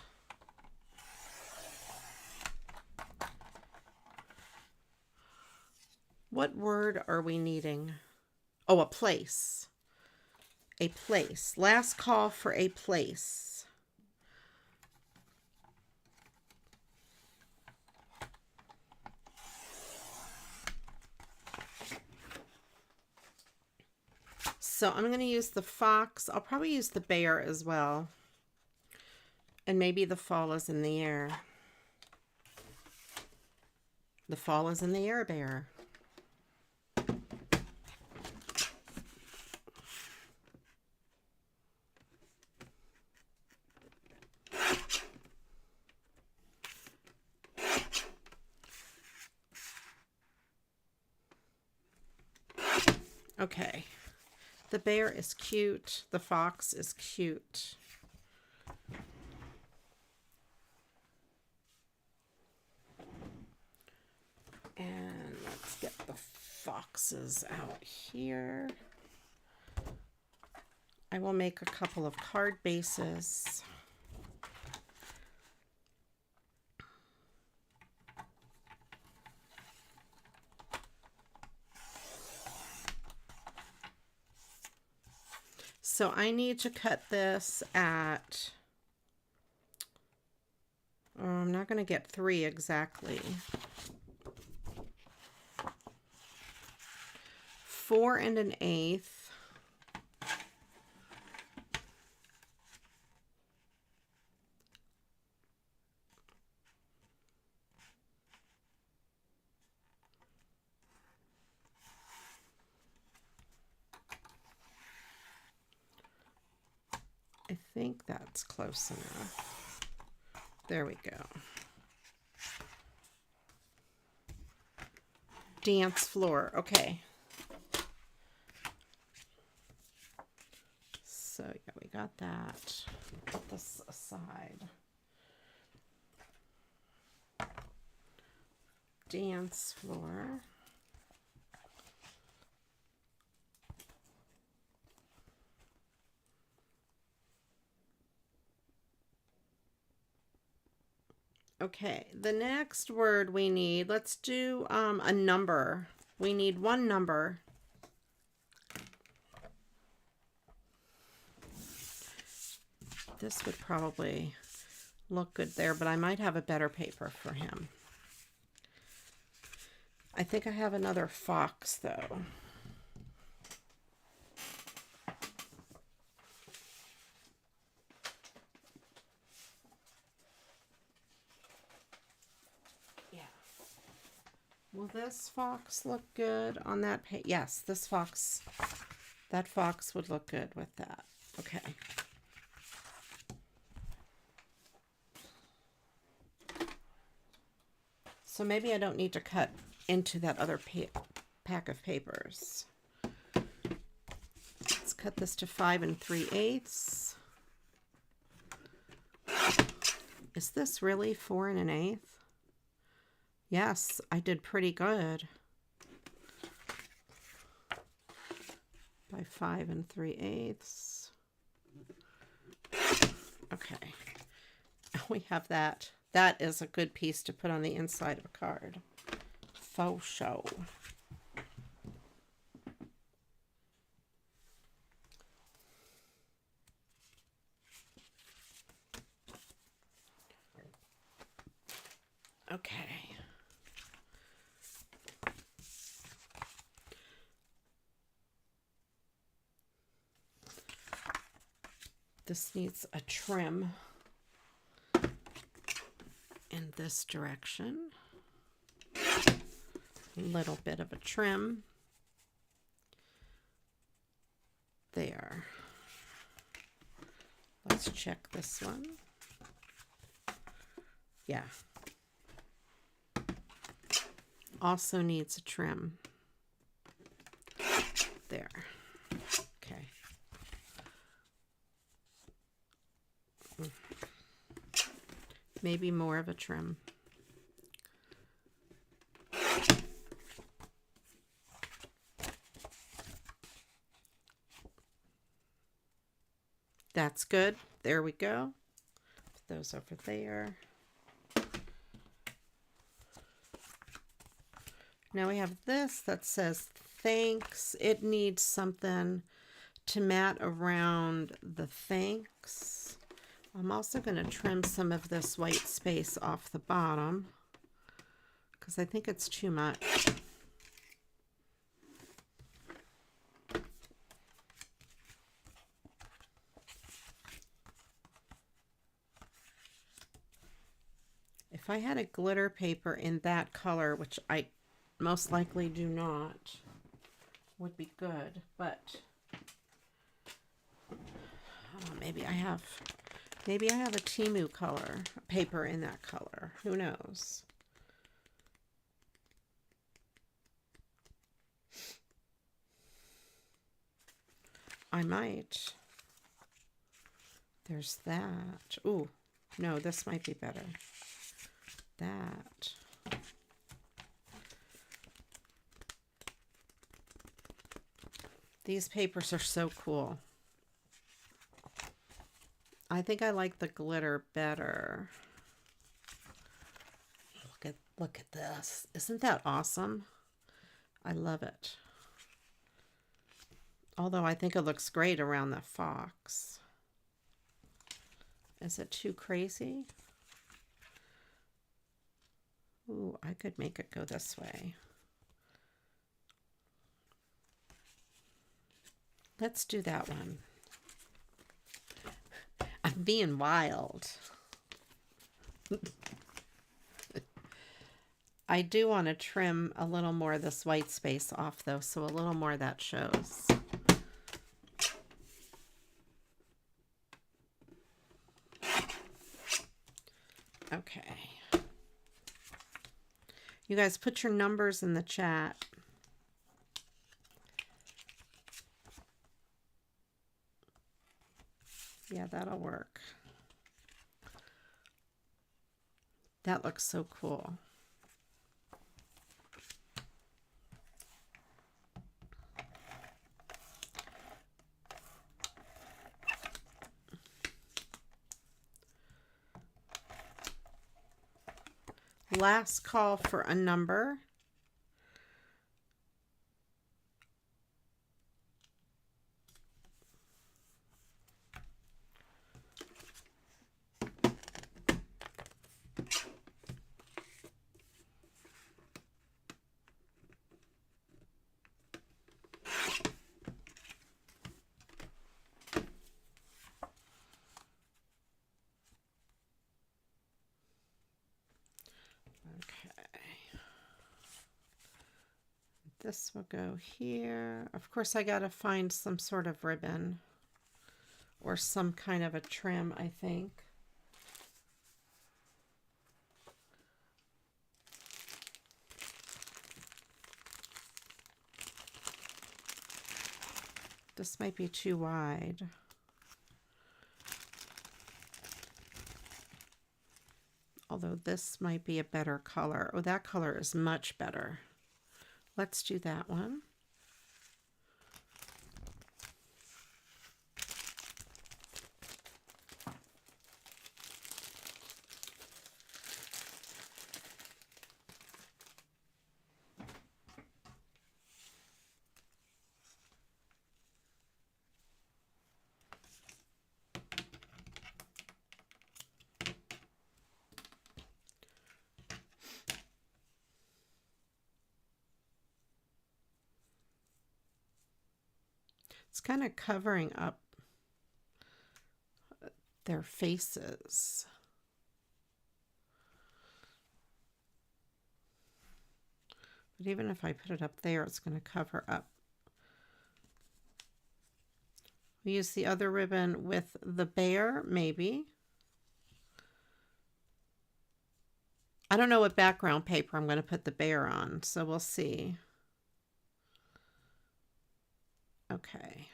S2: What word are we needing? Oh, a place. A place. Last call for a place. So I'm going to use the fox. I'll probably use the bear as well. And maybe the fall is in the air. The fall is in the air, bear. Okay. The bear is cute. The fox is cute. And the foxes out here. I will make a couple of card bases. So I need to cut this at, I'm not going to get 3 exactly. 4 1/8. I think that's close enough. There we go. Dance floor. Okay. So yeah, we got that. Put this aside. Dance floor. Okay, the next word we need, let's do a number. We need 1 number. This would probably look good there, but I might have a better paper for him. I think I have another fox though. Will this fox look good on that page? Yes, this fox, that fox would look good with that. Okay. So maybe I don't need to cut into that other pack of papers. Let's cut this to 5 3/8. Is this really 4 1/8? Yes, I did pretty good. By 5 3/8. Okay. We have that. That is a good piece to put on the inside of a card. Faux show. Okay. This needs a trim in this direction. A little bit of a trim there. Let's check this one. Yeah. Also needs a trim there. Okay. Maybe more of a trim. That's good. There we go. Put those over there. Now we have this that says thanks. It needs something to mat around the thanks. I'm also going to trim some of this white space off the bottom because I think it's too much. If I had a glitter paper in that color, which I most likely do not, would be good, but maybe I have a Timu color paper in that color. Who knows? I might. There's that. Ooh, no, this might be better. That. These papers are so cool. I think I like the glitter better. Look at this. Isn't that awesome? I love it. Although I think it looks great around the fox. Is it too crazy? Ooh, I could make it go this way. Let's do that one. I'm being wild. I do want to trim a little more of this white space off though, so a little more of that shows. Okay. You guys put your numbers in the chat. Yeah, that'll work. That looks so cool. Last call for a number. This will go here. Of course, I got to find some sort of ribbon or some kind of a trim, I think. This might be too wide. Although this might be a better color. Oh, that color is much better. Let's do that one. It's kind of covering up their faces. But even if I put it up there, it's going to cover up. We use the other ribbon with the bear, maybe. I don't know what background paper I'm going to put the bear on, so we'll see. Okay.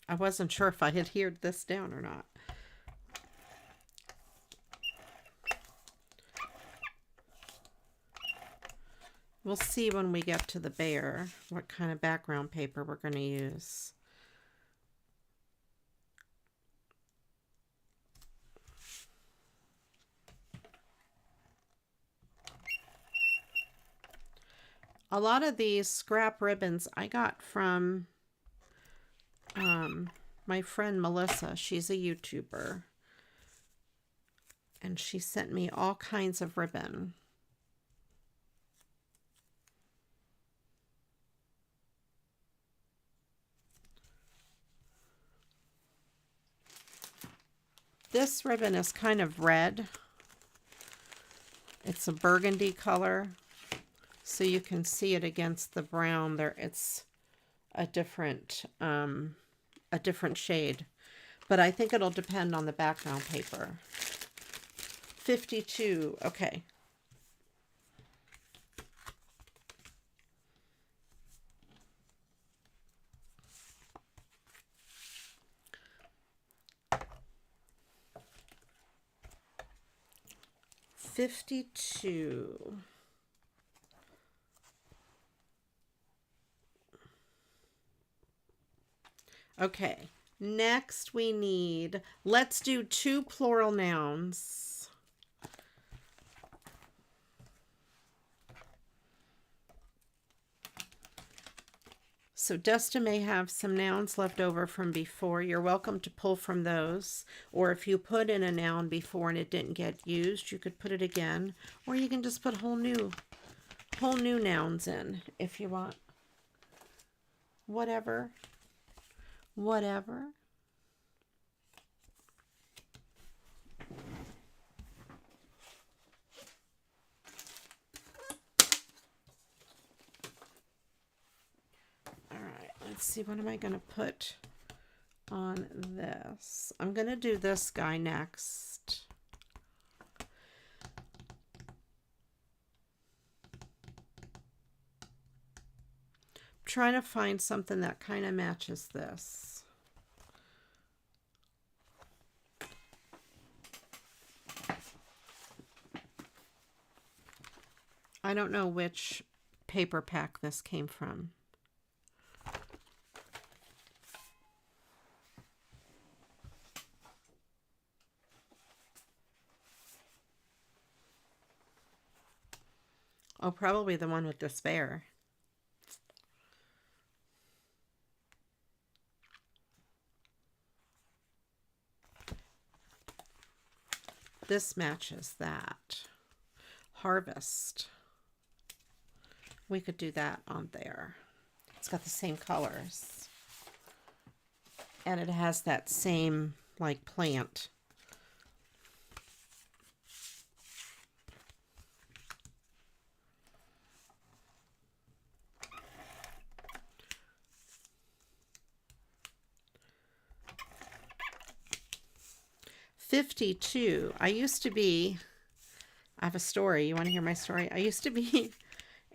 S2: I wasn't sure if I had adhered this down or not. We'll see when we get to the bear what kind of background paper we're going to use. A lot of these scrap ribbons I got from my friend Melissa. She's a YouTuber. And she sent me all kinds of ribbon. This ribbon is kind of red. It's a burgundy color. So you can see it against the brown there. It's a different shade, but I think it'll depend on the background paper. 52, okay. 52. Okay, next we need, let's do 2 plural nouns. So Dustin may have some nouns left over from before. You're welcome to pull from those. Or if you put in a noun before and it didn't get used, you could put it again. Or you can just put whole new nouns in if you want. Whatever. Let's see, what am I going to put on this? I'm going to do this guy next. I'm trying to find something that kind of matches this. I don't know which paper pack this came from. Oh, probably the one with despair. This matches that. Harvest. We could do that on there. It's got the same colors. And it has that same, like, plant. $52. I have a story. You want to hear my story? I used to be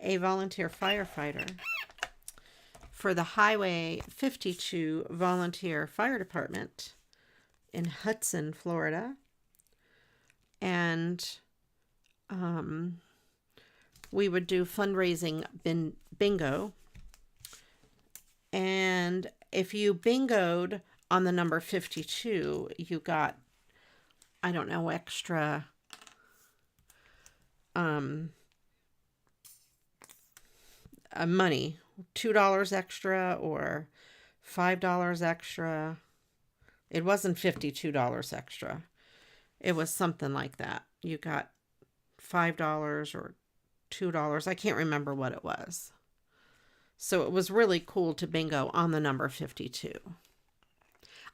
S2: a volunteer firefighter for the Highway 52 Volunteer Fire Department in Hudson, Florida. And we would do fundraising bingo. And if you bingoed on the number 52, you got, I don't know, extra money, $2 extra or $5 extra. It wasn't $52 extra. It was something like that. You got $5 or $2. I can't remember what it was. So it was really cool to bingo on the number 52.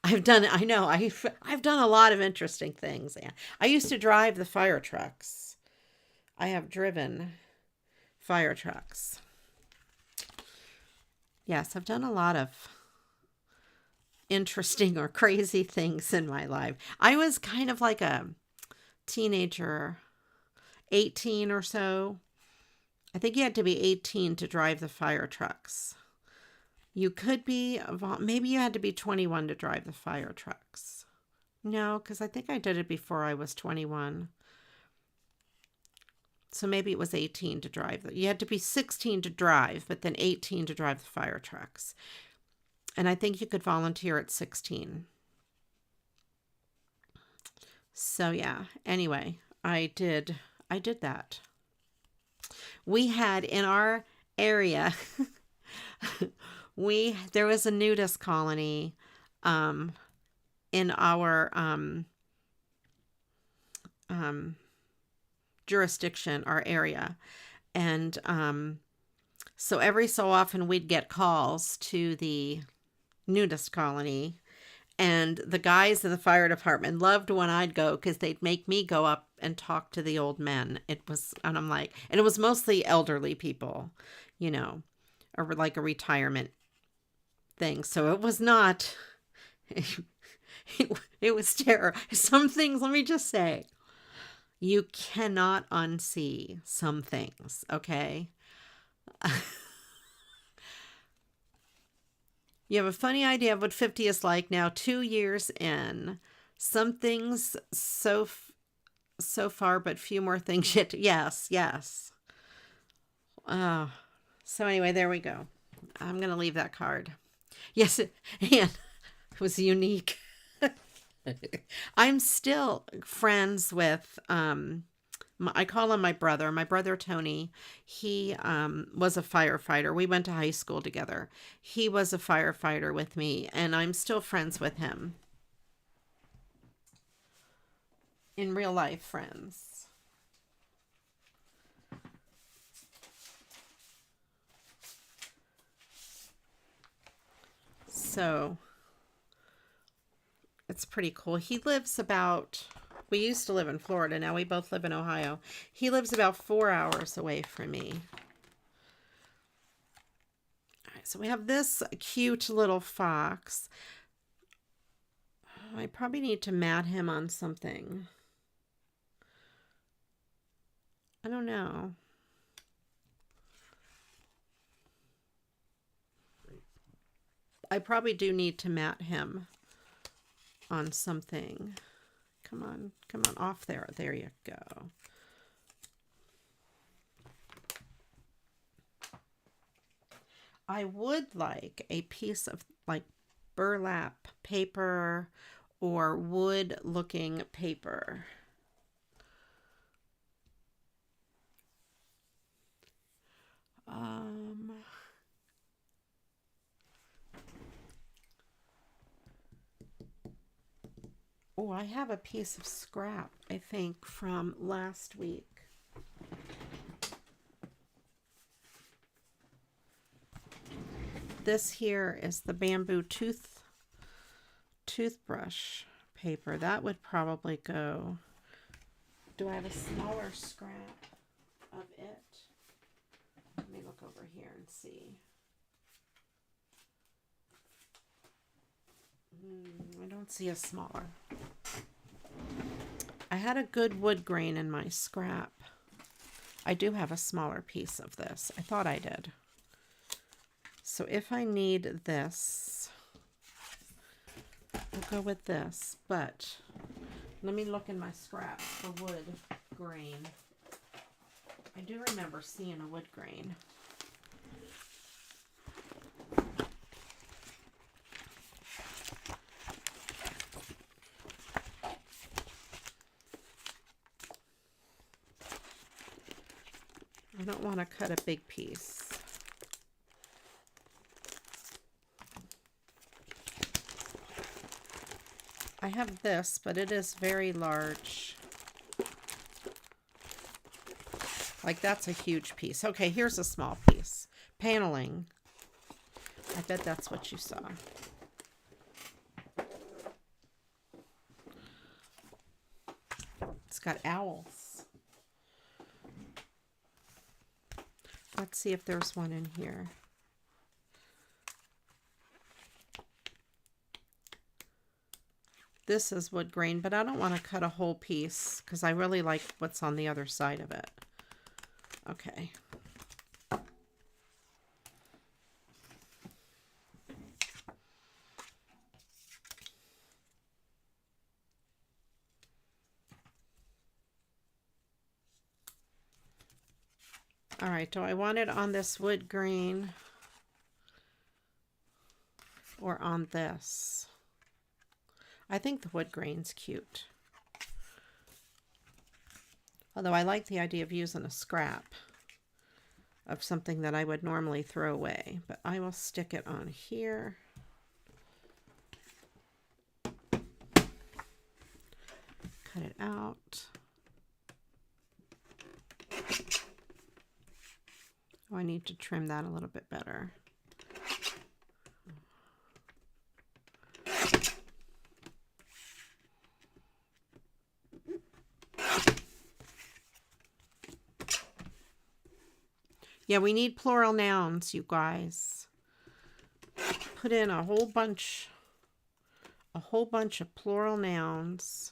S2: I've done a lot of interesting things. I used to drive the fire trucks. I have driven fire trucks. Yes, I've done a lot of interesting or crazy things in my life. I was kind of like a teenager, 18 or so. I think you had to be 18 to drive the fire trucks. You could be, maybe you had to be 21 to drive the fire trucks. No, because I think I did it before I was 21. So maybe it was 18 to drive. You had to be 16 to drive, but then 18 to drive the fire trucks. And I think you could volunteer at 16. So yeah, anyway, I did that. We had in our area, there was a nudist colony in our jurisdiction, our area. And so every so often we'd get calls to the nudist colony. And the guys in the fire department loved when I'd go because they'd make me go up and talk to the old men. And it was mostly elderly people, or like a retirement thing. So it was not, it was terror. Some things, let me just say, you cannot unsee some things, okay? You have a funny idea of what 50 is like now, 2 years in. Some things so so far, but few more things yet. Yes, yes. So anyway, there we go. I'm going to leave that card. Yes, and it was unique. I'm still friends with, I call him my brother Tony. He was a firefighter. We went to high school together. He was a firefighter with me, and I'm still friends with him. In real life friends. So it's pretty cool. He lives about, we used to live in Florida. Now we both live in Ohio. He lives about 4 hours away from me. All right, so we have this cute little fox. I probably need to mat him on something. I don't know. I probably do need to mat him on something. Come on, off there. There you go. I would like a piece of like burlap paper or wood looking paper. Oh, I have a piece of scrap, I think, from last week. This here is the bamboo toothbrush paper. That would probably go. Do I have a smaller scrap of it? Let me look over here and see. I don't see a smaller. I had a good wood grain in my scrap. I do have a smaller piece of this. I thought I did. So if I need this, we'll go with this. But let me look in my scraps for wood grain. I do remember seeing a wood grain. I don't want to cut a big piece. I have this, but it is very large. Like that's a huge piece. Okay, here's a small piece. Paneling. I bet that's what you saw. It's got owls. Let's see if there's one in here. This is wood grain, but I don't want to cut a whole piece because I really like what's on the other side of it. Okay. All right, do I want it on this wood grain or on this? I think the wood grain's cute. Although I like the idea of using a scrap of something that I would normally throw away. But I will stick it on here. Cut it out. Oh, I need to trim that a little bit better. Yeah, we need plural nouns, you guys. Put in a whole bunch of plural nouns.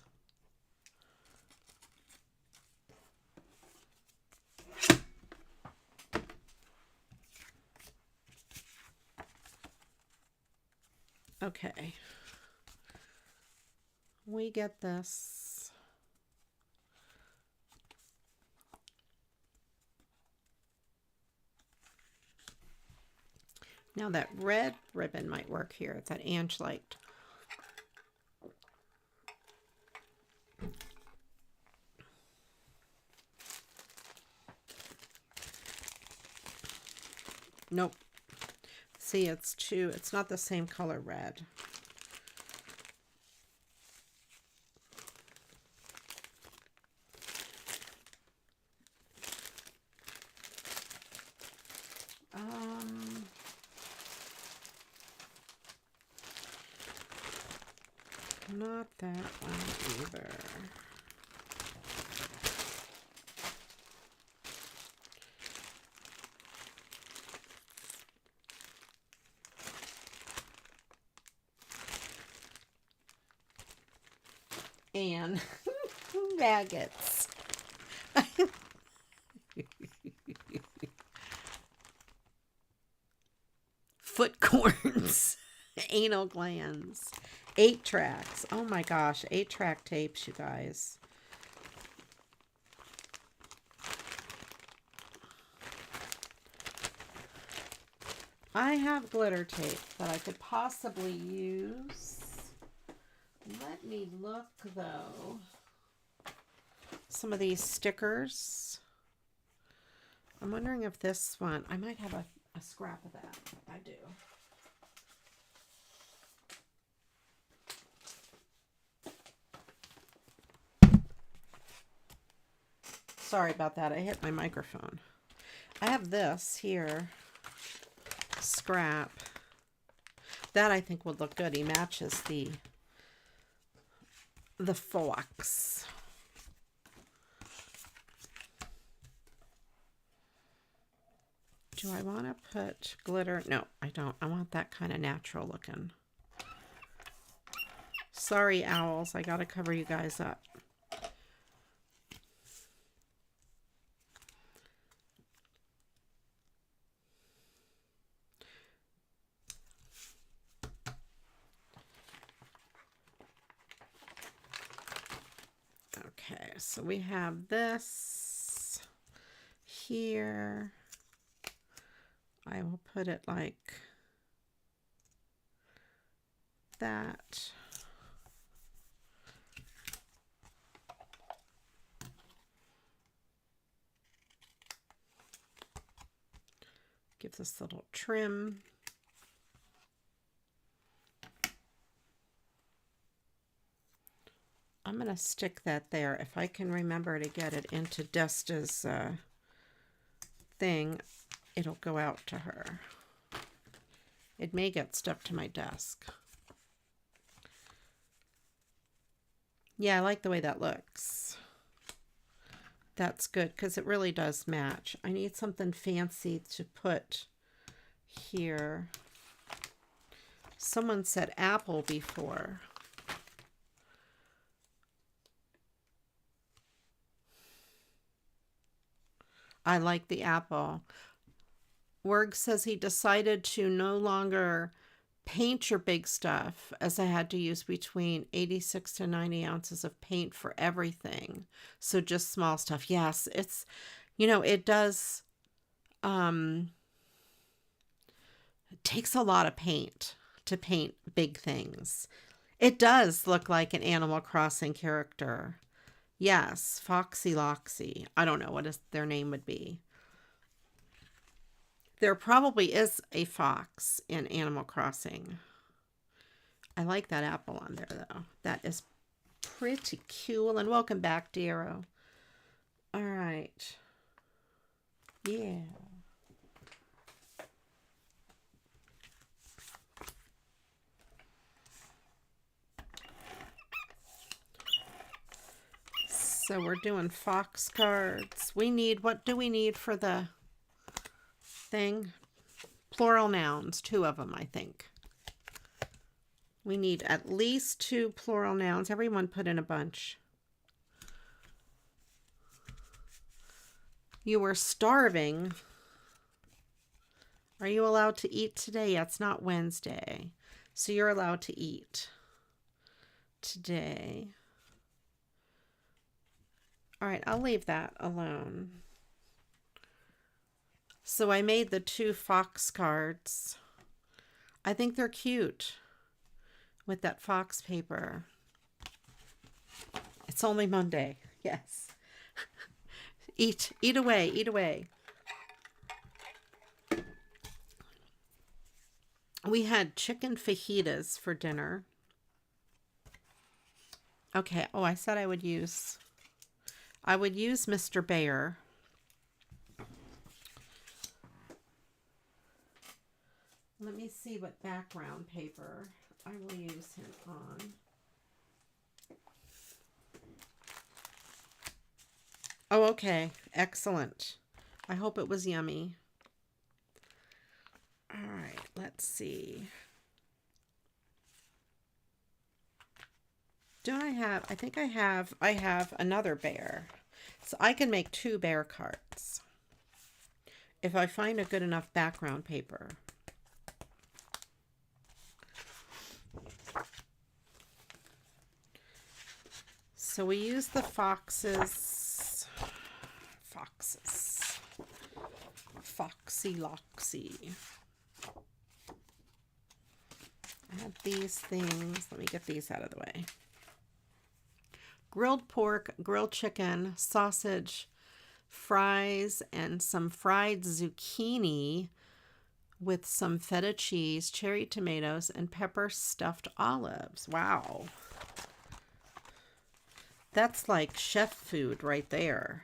S2: Okay. We get this. Now that red ribbon might work here that Ange liked. Nope. See, it's not the same color red. Not that one either. And maggots. Foot corns. Anal glands. 8 tracks. Oh my gosh, 8-track tapes, you guys. I have glitter tape that I could possibly use. Let me look though. Some of these stickers. I'm wondering if this one, I might have a scrap of that. I do. Sorry about that. I hit my microphone. I have this here. Scrap. That I think would look good. He matches the fox. Do I want to put glitter? No, I don't. I want that kind of natural looking. Sorry, owls. I got to cover you guys up. Okay, so we have this here. I will put it like that. Give this little trim. I'm going to stick that there. If I can remember to get it into Desta's thing, it'll go out to her. It may get stuck to my desk. Yeah, I like the way that looks. That's good because it really does match. I need something fancy to put here. Someone said apple before. I like the apple. Werg says he decided to no longer paint your big stuff, as I had to use between 86 to 90 ounces of paint for everything. So just small stuff. Yes, it's, it does, it takes a lot of paint to paint big things. It does look like an Animal Crossing character. Yes, Foxy Loxy. I don't know what their name would be. There probably is a fox in Animal Crossing. I like that apple on there, though. That is pretty cool. And welcome back, Dearo. All right. Yeah. So we're doing fox cards. What do we need for the thing? Plural nouns, 2 of them, I think. We need at least 2 plural nouns. Everyone put in a bunch. You were starving. Are you allowed to eat today? Yeah, it's not Wednesday. So you're allowed to eat today. All right, I'll leave that alone. So I made the 2 fox cards. I think they're cute with that fox paper. It's only Monday. Yes. Eat away, eat away. We had chicken fajitas for dinner. Okay. Oh, I said I would use Mr. Bear. Let me see what background paper I will use him on. Oh, okay. Excellent. I hope it was yummy. All right, let's see. I think I have another bear. So I can make 2 bear cards if I find a good enough background paper. So we use the foxes. Foxy Loxy. I have these things. Let me get these out of the way. Grilled pork, grilled chicken, sausage, fries, and some fried zucchini with some feta cheese, cherry tomatoes, and pepper stuffed olives. Wow. That's like chef food right there.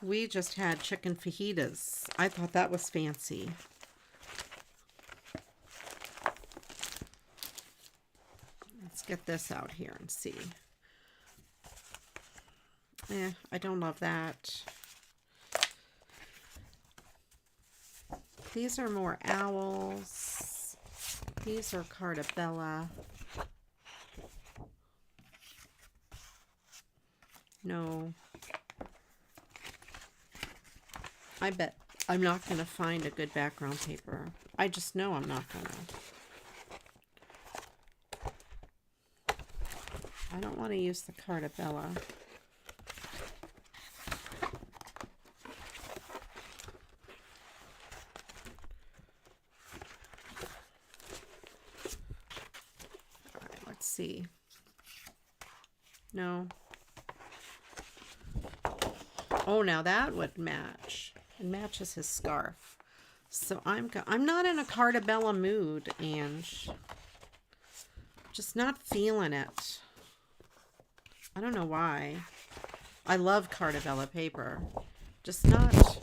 S2: We just had chicken fajitas. I thought that was fancy. Let's get this out here and see. I don't love that. These are more owls. These are Cartabella. No. I bet I'm not going to find a good background paper. I just know I'm not going to. I don't want to use the Cartabella. All right, let's see. No. Oh, now that would match. It matches his scarf. So I'm not in a Cartabella mood, Ange. Just not feeling it. I don't know why. I love Cartabella paper. Just not.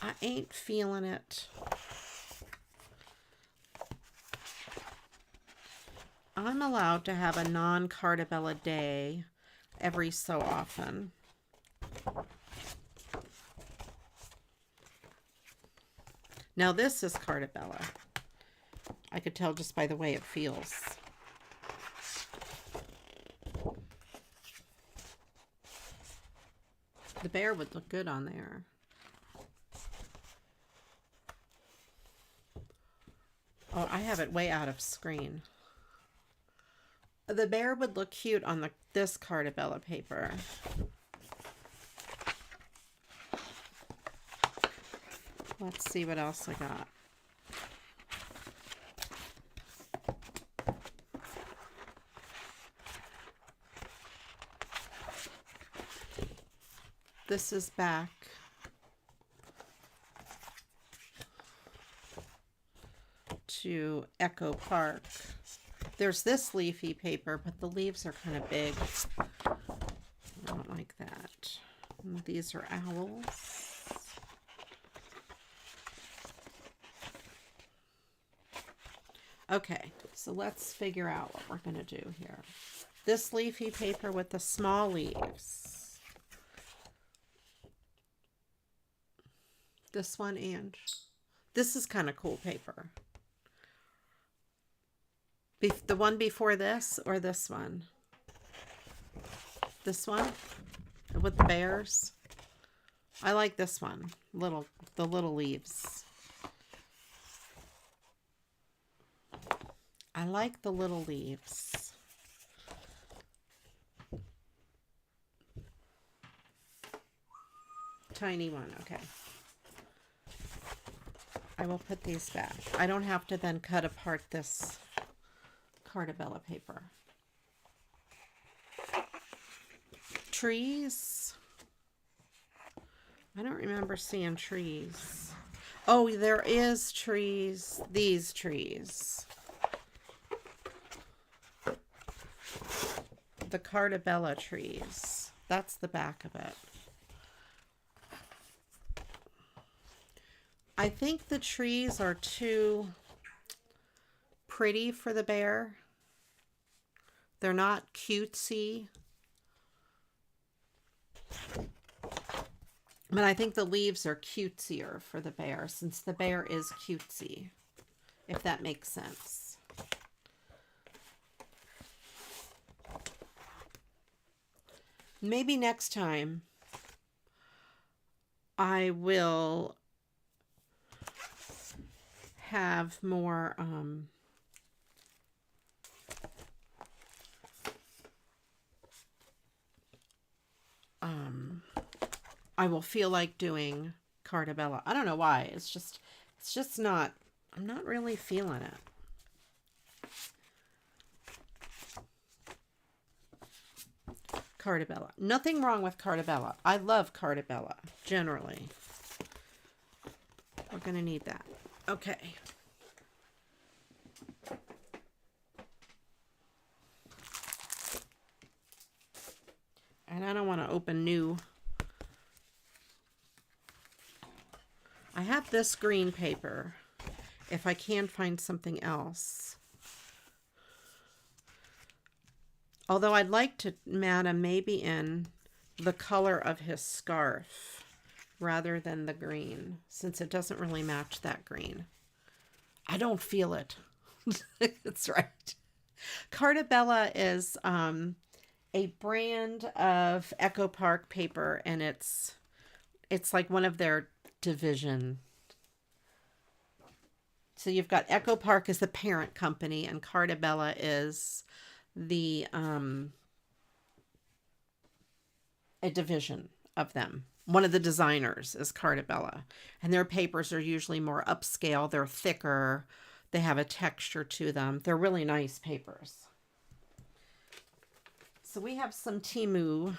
S2: I ain't feeling it. I'm allowed to have a non-Cartabella day every so often. Now this is Cartabella. I could tell just by the way it feels. The bear would look good on there. Oh, I have it way out of screen. The bear would look cute on this Cartabella paper. Let's see what else I got. This is back. To Echo Park. There's this leafy paper, but the leaves are kind of big. I don't like that. And these are owls. Okay, so let's figure out what we're going to do here. This leafy paper with the small leaves. This one, and this is kind of cool paper. The one before this or this one? This one with the bears. I like this one. The little leaves. I like the little leaves. tiny one. Okay. I will put these back. I don't have to then cut apart this Cartabella paper. Trees. I don't remember seeing trees. Oh, there is trees. These trees. The Cartabella trees. That's the back of it. I think the trees are too pretty for the bear. They're not cutesy. But I think the leaves are cutesier for the bear, since the bear is cutesy, if that makes sense. Maybe next time I will have more I will feel like doing Cartabella. I don't know why. It's just not, I'm not really feeling it. Cartabella. Nothing wrong with Cartabella. I love Cartabella, generally. We're going to need that. Okay. And I don't want to open new. I have this green paper, if I can find something else. Although I'd like to mat him maybe in the color of his scarf rather than the green, since it doesn't really match that green. I don't feel it. That's right. Cartabella is a brand of Echo Park paper, and it's like one of their division. So you've got Echo Park as the parent company, and Cartabella is the a division of them. One of the designers is Cartabella, and their papers are usually more upscale. They're thicker. They have a texture to them. They're really nice papers. So we have some Temu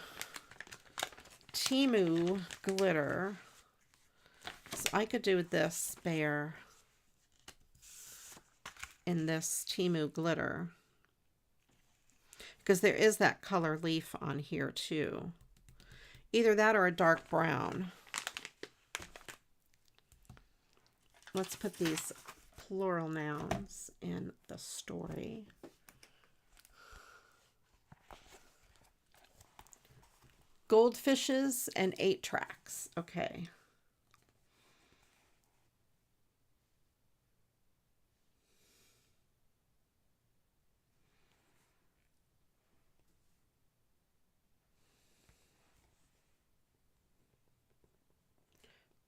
S2: glitter. So I could do this bear in this Temu glitter, because there is that color leaf on here too. Either that or a dark brown. Let's put these plural nouns in the story. Goldfishes and 8 tracks. Okay.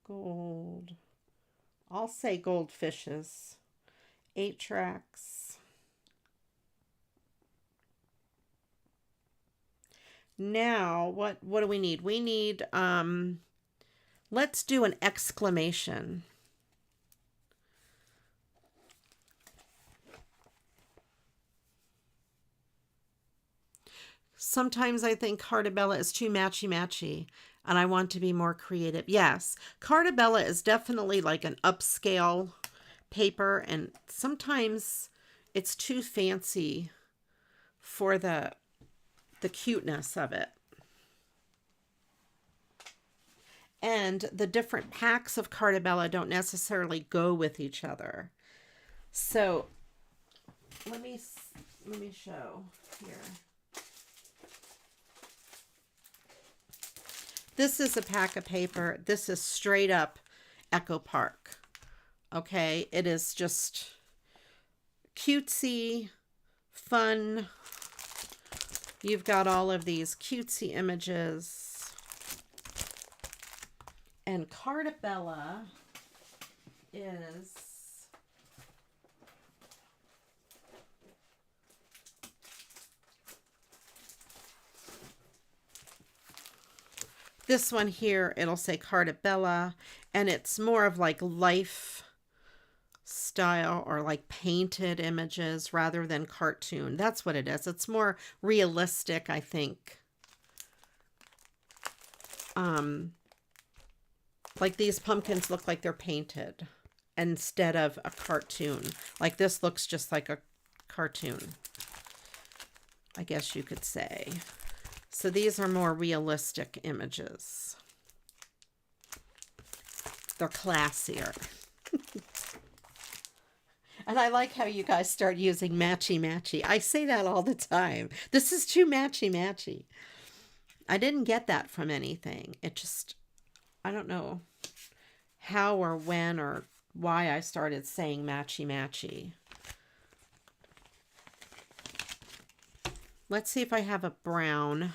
S2: Gold. I'll say goldfishes. 8 tracks. Now, what do we need? We need, let's do an exclamation. Sometimes I think Cartabella is too matchy-matchy, and I want to be more creative. Yes, Cartabella is definitely like an upscale paper, and sometimes it's too fancy for the cuteness of it. And the different packs of Cartabella don't necessarily go with each other. So let me show here. This is a pack of paper. This is straight up Echo Park. Okay, it is just cutesy, fun. You've got all of these cutesy images. And Cartabella is this one here, it'll say Cartabella, and it's more of like life style or like painted images rather than cartoon. That's what it is. It's more realistic, I think. Like these pumpkins look like they're painted instead of a cartoon. Like this looks just like a cartoon, I guess you could say. So these are more realistic images. They're classier. And I like how you guys start using matchy-matchy. I say that all the time. This is too matchy-matchy. I didn't get that from anything. It just, I don't know how or when or why I started saying matchy-matchy. Let's see if I have a brown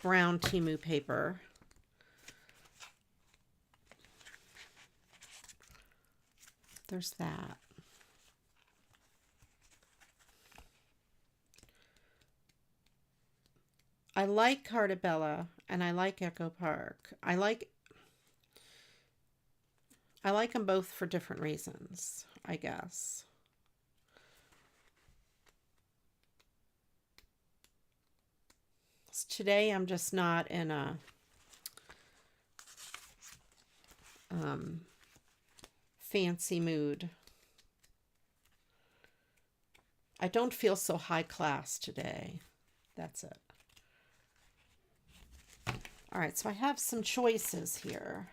S2: Temu paper. There's that. I like Cartabella and I like Echo Park. I like them both for different reasons, I guess. Today I'm just not in a fancy mood. I don't feel so high class today. That's it. All right, so I have some choices here.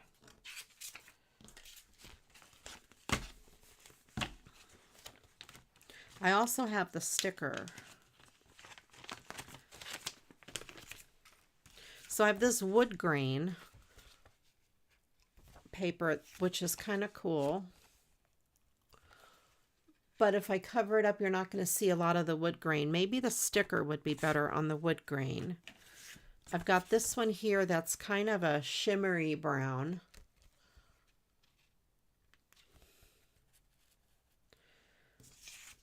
S2: I also have the sticker. So I have this wood grain paper, which is kind of cool. But if I cover it up, you're not going to see a lot of the wood grain. Maybe the sticker would be better on the wood grain. I've got this one here that's kind of a shimmery brown.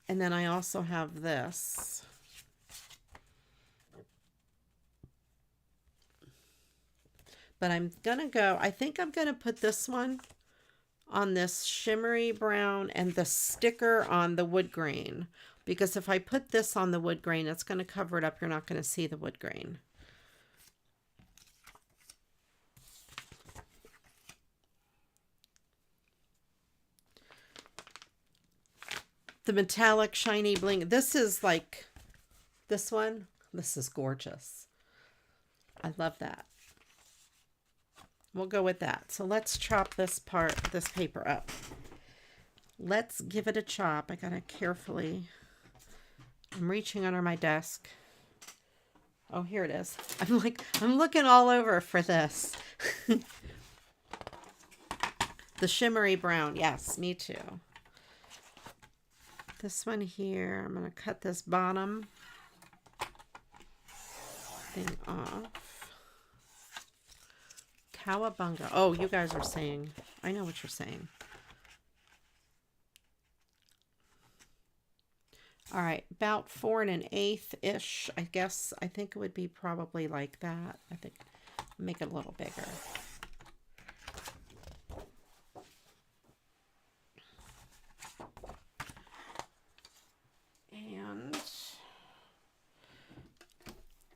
S2: And then I also have this. But I'm going to go, I think I'm going to put this one on this shimmery brown and the sticker on the wood grain. Because if I put this on the wood grain, it's going to cover it up. You're not going to see the wood grain. The metallic shiny bling. This is like this one. This is gorgeous. I love that. We'll go with that. So let's chop this paper up. Let's give it a chop. I gotta carefully. I'm reaching under my desk. Oh, here it is. I'm looking all over for this. The shimmery brown. Yes, me too. This one here, I'm going to cut this bottom thing off. Cowabunga. Oh, you guys are saying, I know what you're saying. All right, about 4 1/8-ish, I guess. I think it would be probably like that. I think make it a little bigger. And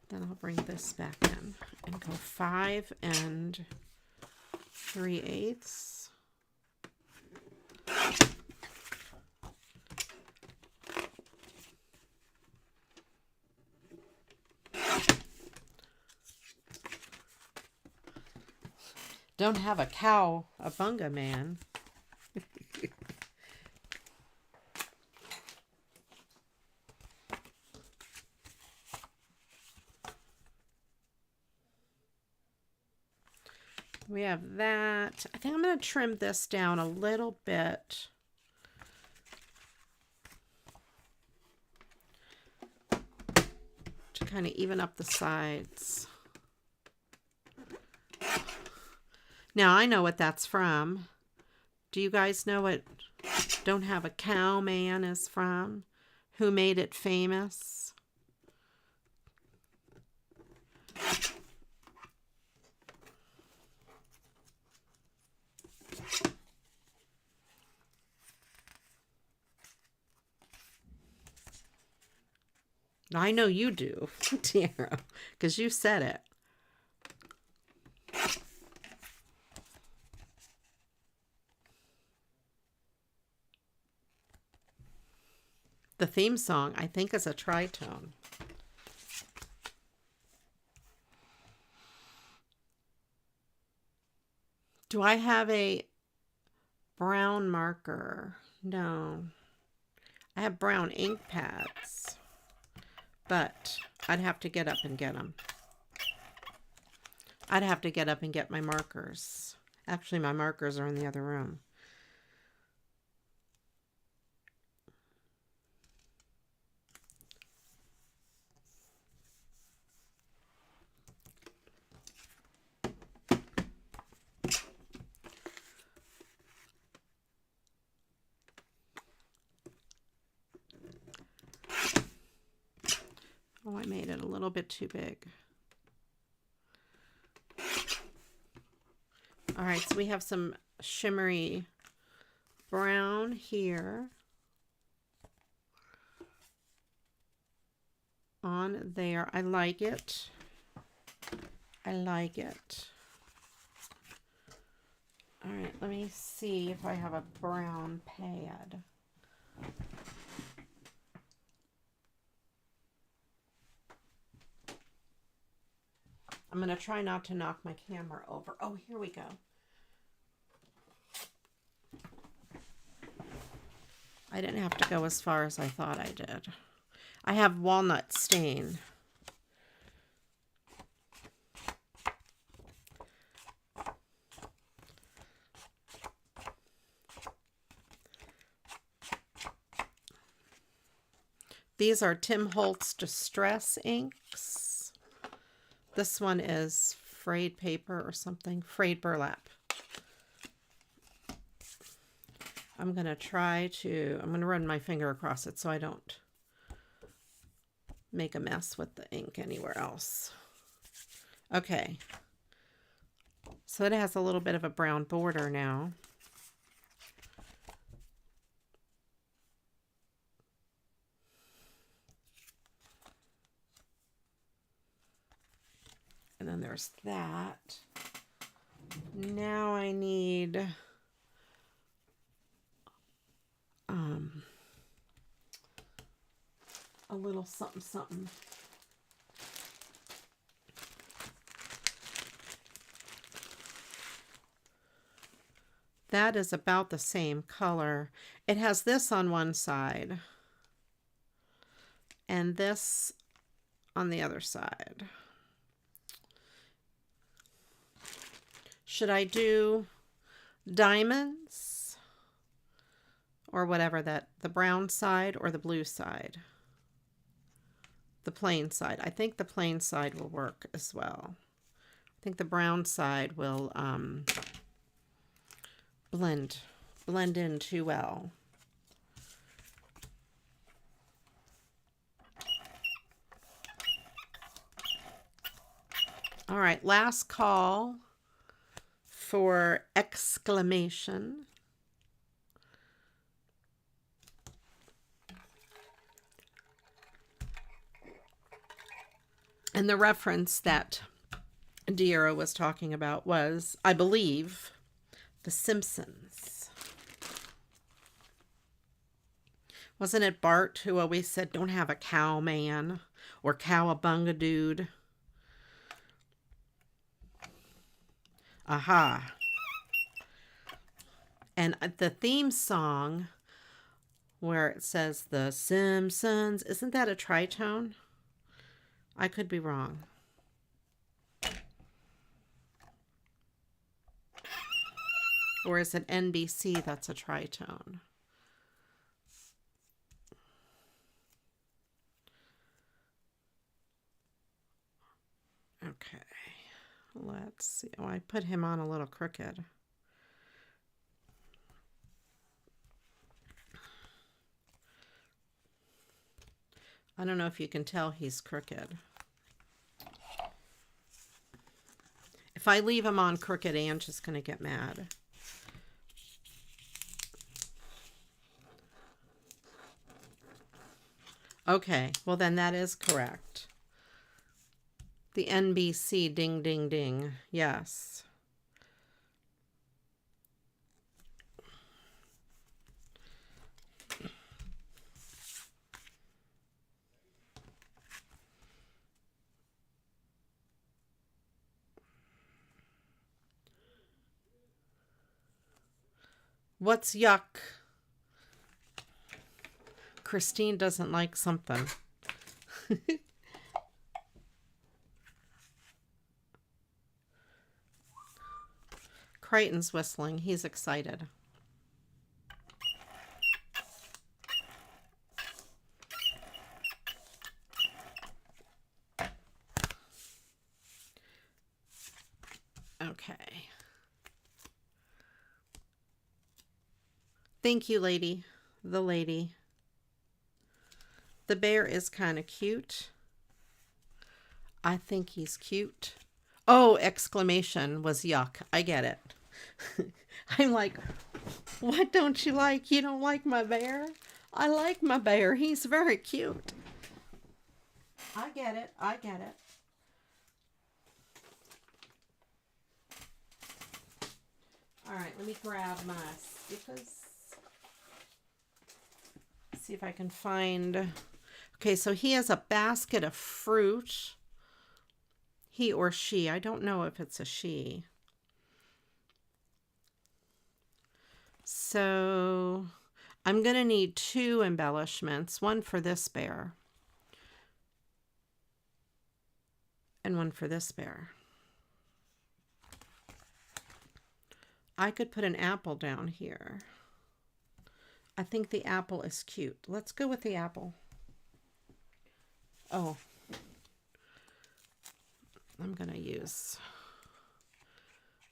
S2: then I'll bring this back in and go 5 3/8. Don't have a bunga man. We have that. I think I'm going to trim this down a little bit. To kind of even up the sides. Now, I know what that's from. Do you guys know what Don't Have a Cow Man is from? Who made it famous? I know you do, Tiara, because you said it. The theme song, I think, is a tritone. Do I have a brown marker? No. I have brown ink pads, but I'd have to get up and get them. I'd have to get up and get my markers. Actually, my markers are in the other room. Oh, I made it a little bit too big. All right, so we have some shimmery brown here on there. I like it. I like it. All right, let me see if I have a brown pad. I'm going to try not to knock my camera over. Oh, here we go. I didn't have to go as far as I thought I did. I have walnut stain. These are Tim Holtz Distress inks. This one is frayed paper or something, frayed burlap. I'm going to run my finger across it so I don't make a mess with the ink anywhere else. Okay. So it has a little bit of a brown border now. And then there's that. Now I need a little something something. That is about the same color. It has this on one side and this on the other side. Should I do diamonds or whatever, the brown side or the blue side? The plain side. I think the plain side will work as well. I think the brown side will blend in too well. All right, last call for exclamation. And the reference that Deira was talking about was, I believe, The Simpsons. Wasn't it Bart who always said, don't have a cow, man, or cowabunga, dude? Aha. And the theme song where it says The Simpsons, isn't that a tritone? I could be wrong. Or is it NBC that's a tritone? Okay. Let's see. Oh, I put him on a little crooked. I don't know if you can tell he's crooked. If I leave him on crooked, Anne's just going to get mad. Okay, well then that is correct. The NBC ding ding ding. Yes. What's yuck? Christine doesn't like something. Crichton's whistling. He's excited. Okay. Thank you, lady. The lady. The bear is kind of cute. I think he's cute. Oh, exclamation was yuck. I get it. I'm like, what don't you like? You don't like my bear? I like my bear. He's very cute. I get it. I get it. All right, let me grab my stickers. See if I can find... Okay, so he has a basket of fruit. He or she. I don't know if it's a she. So I'm going to need 2 embellishments. One for this bear. And one for this bear. I could put an apple down here. I think the apple is cute. Let's go with the apple. Oh. I'm going to use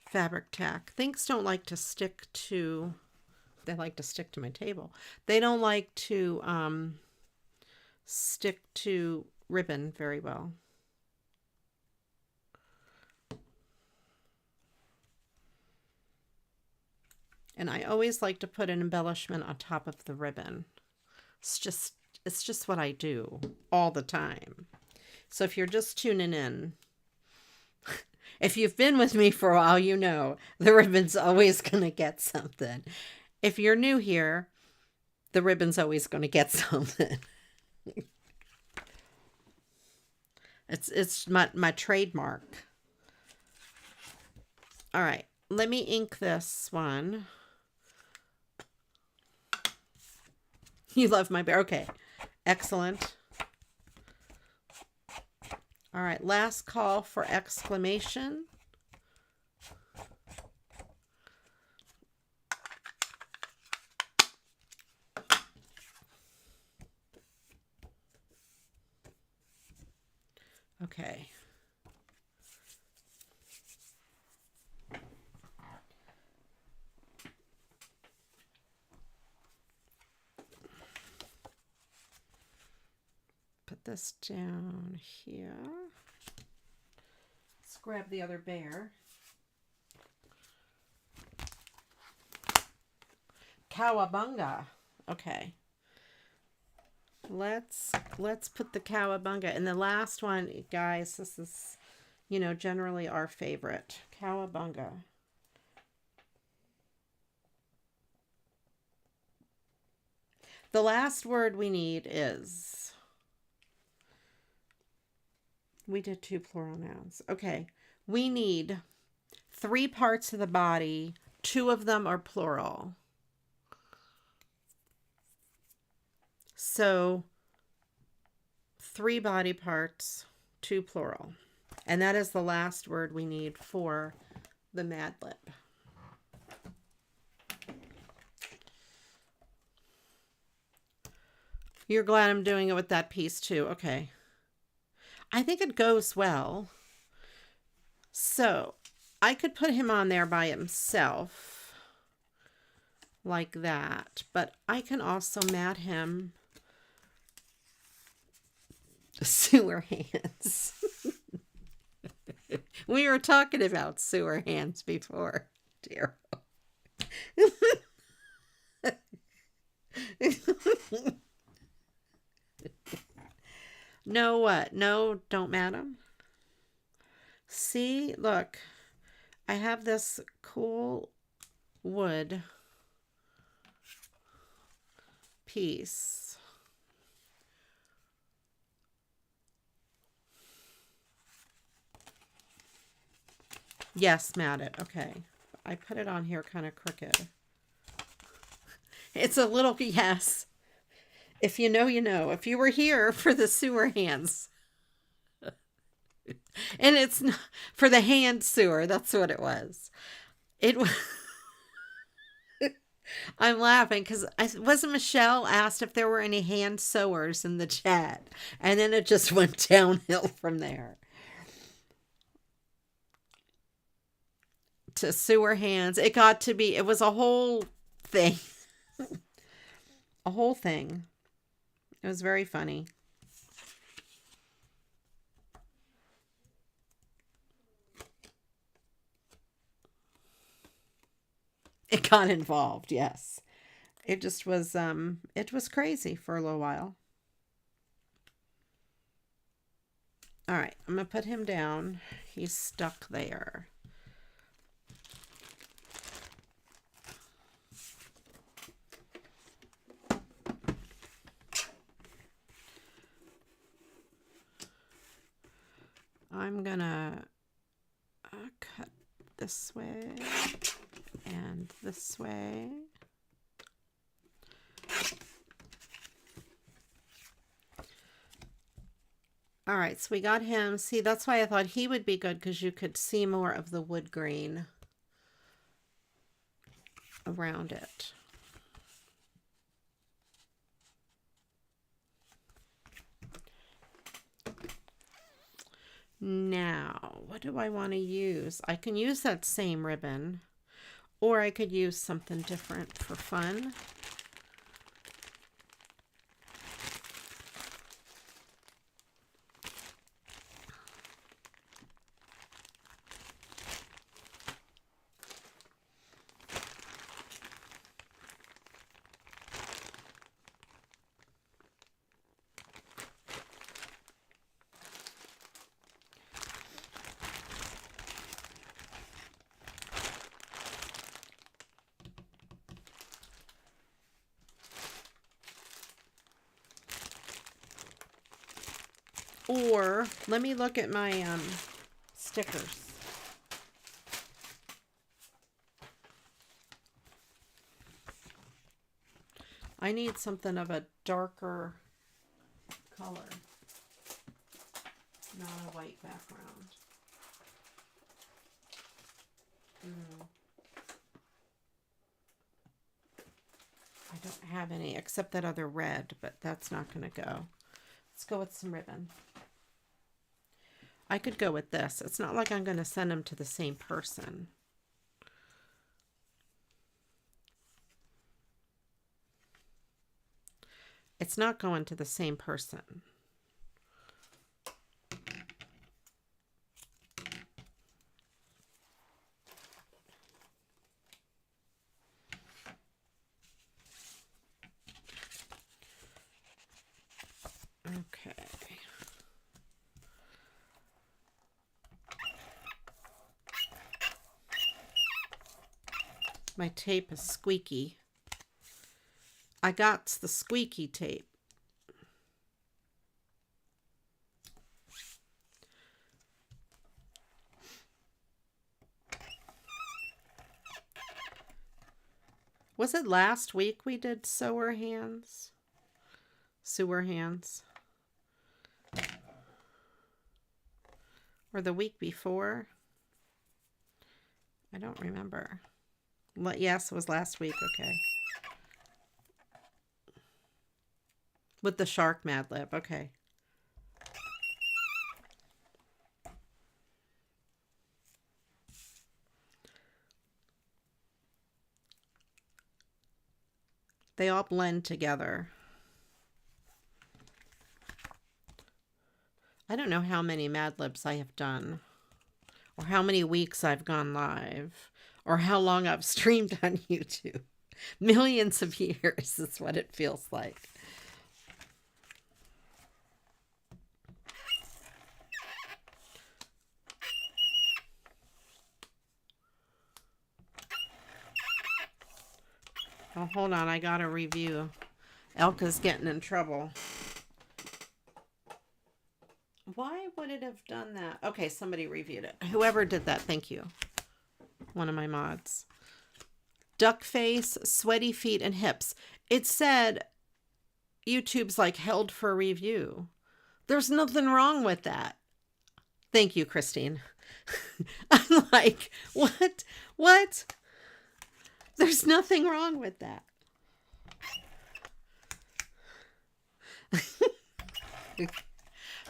S2: fabric tack. Things don't like to stick to... They like to stick to my table. They don't like to stick to ribbon very well. And I always like to put an embellishment on top of the ribbon. It's just what I do all the time. So if you're just tuning in, if you've been with me for a while, you know the ribbon's always going to get something. If you're new here, the ribbon's always going to get something. It's my trademark. All right, let me ink this one. You love my bear. Okay, excellent. All right, last call for exclamation. Okay. Put this down here. Let's grab the other bear. Cowabunga. Okay. Let's put the cowabunga. And the last one, guys, this is, you know, generally our favorite. Cowabunga. The last word we need is... We did 2 plural nouns. Okay. We need 3 parts of the body. 2 of them are plural. So 3 body parts, 2 plural. And that is the last word we need for the Mad Lib. You're glad I'm doing it with that piece too. Okay. I think it goes well. So I could put him on there by himself like that, but I can also mat him sewer hands. We were talking about sewer hands before, dear. No what? No, don't, madam. See, look. I have this cool wood piece. Yes, mat it. Okay. I put it on here kind of crooked. It's a little, yes. If you know, you know. If you were here for the sewer hands. And it's not for the hand sewer. That's what it was. It was. I'm laughing because wasn't Michelle asked if there were any hand sewers in the chat. And then it just went downhill from there. To sewer hands. It got to be, it was a whole thing. A whole thing. It was very funny. It got involved, yes. It just was, it was crazy for a little while. All right, I'm going to put him down. He's stuck there. I'm going to cut this way and this way. All right, so we got him. See, that's why I thought he would be good because you could see more of the wood grain around it. Now, what do I want to use? I can use that same ribbon, or I could use something different for fun. Or let me look at my stickers. I need something of a darker color, not a white background. I don't have any except that other red, but that's not going to go. Let's go with some ribbon. I could go with this. It's not like I'm going to send them to the same person. It's not going to the same person. Okay. My tape is squeaky. I got the squeaky tape. Was it last week we did sewer hands? Sewer hands. Or the week before? I don't remember. Yes, it was last week. Okay. With the shark Mad Lib. Okay. They all blend together. I don't know how many Mad Libs I have done, or how many weeks I've gone live, or how long I've streamed on YouTube. Millions of years is what it feels like. Oh, hold on. I got a review. Elka's getting in trouble. Why would it have done that? Okay, somebody reviewed it. Whoever did that, thank you. One of my mods. Duck face, sweaty feet, and hips. It said YouTube's like held for review. There's nothing wrong with that. Thank you, Christine. I'm like, what? What? There's nothing wrong with that.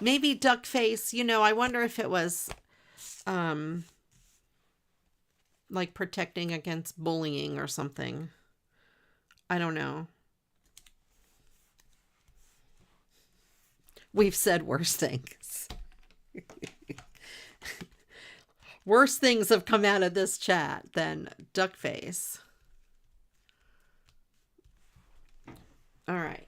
S2: Maybe duck face, you know, I wonder if it was like protecting against bullying or something. I don't know. We've said worse things. Worse things have come out of this chat than duck face. All right.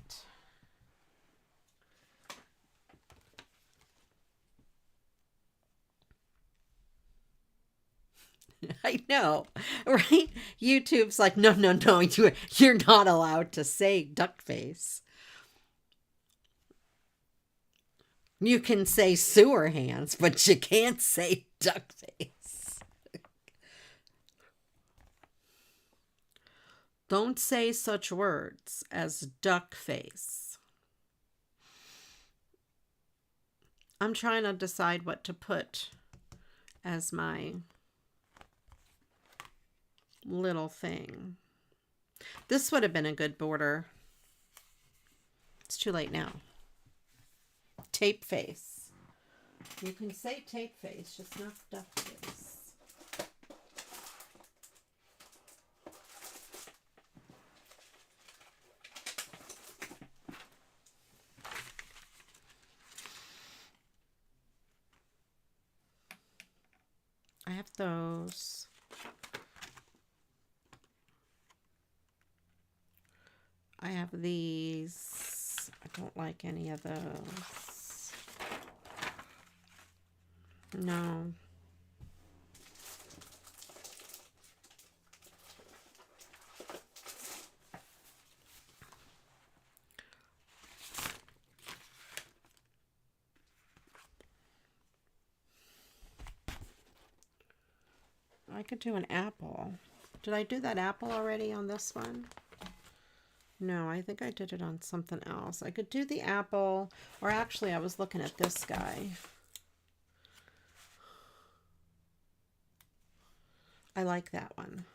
S2: I know, right? YouTube's like, no, you're not allowed to say duck face. You can say sewer hands, but you can't say duck face. Don't say such words as duck face. I'm trying to decide what to put as my little thing. This would have been a good border. It's too late now. Tape face. You can say tape face, just not duck face. I have those. I have these. I don't like any of those. No. I could do an apple. Did I do that apple already on this one? No, I think I did it on something else. I could do the apple, or actually I was looking at this guy. I like that one.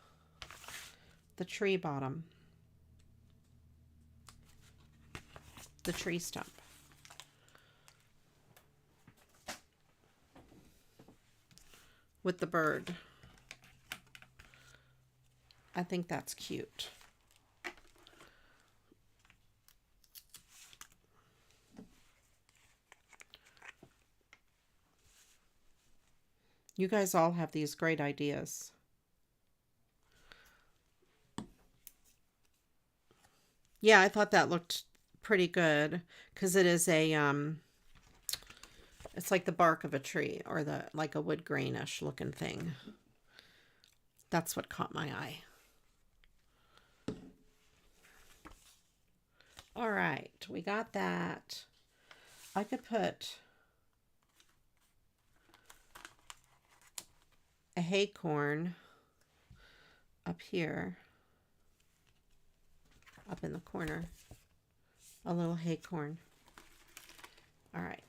S2: The tree bottom. The tree stump. With the bird. I think that's cute. You guys all have these great ideas. Yeah, I thought that looked pretty good because it is a it's like the bark of a tree or like a wood grainish looking thing. That's what caught my eye. All right, we got that. I could put a haycorn up here, up in the corner, a little haycorn. All right.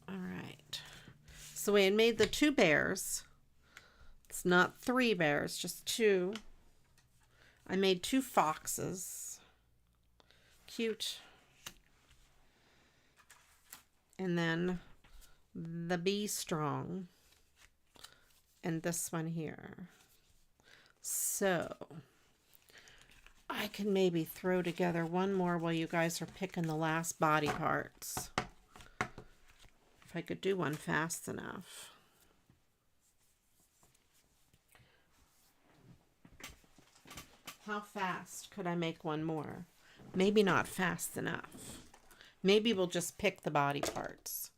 S2: All right. So we had made the 2 bears. It's not 3 bears, just 2. I made 2 foxes. Cute. And then the Be Strong. And this one here. So I can maybe throw together one more while you guys are picking the last body parts. If I could do one fast enough. How fast could I make one more? Maybe not fast enough. Maybe we'll just pick the body parts.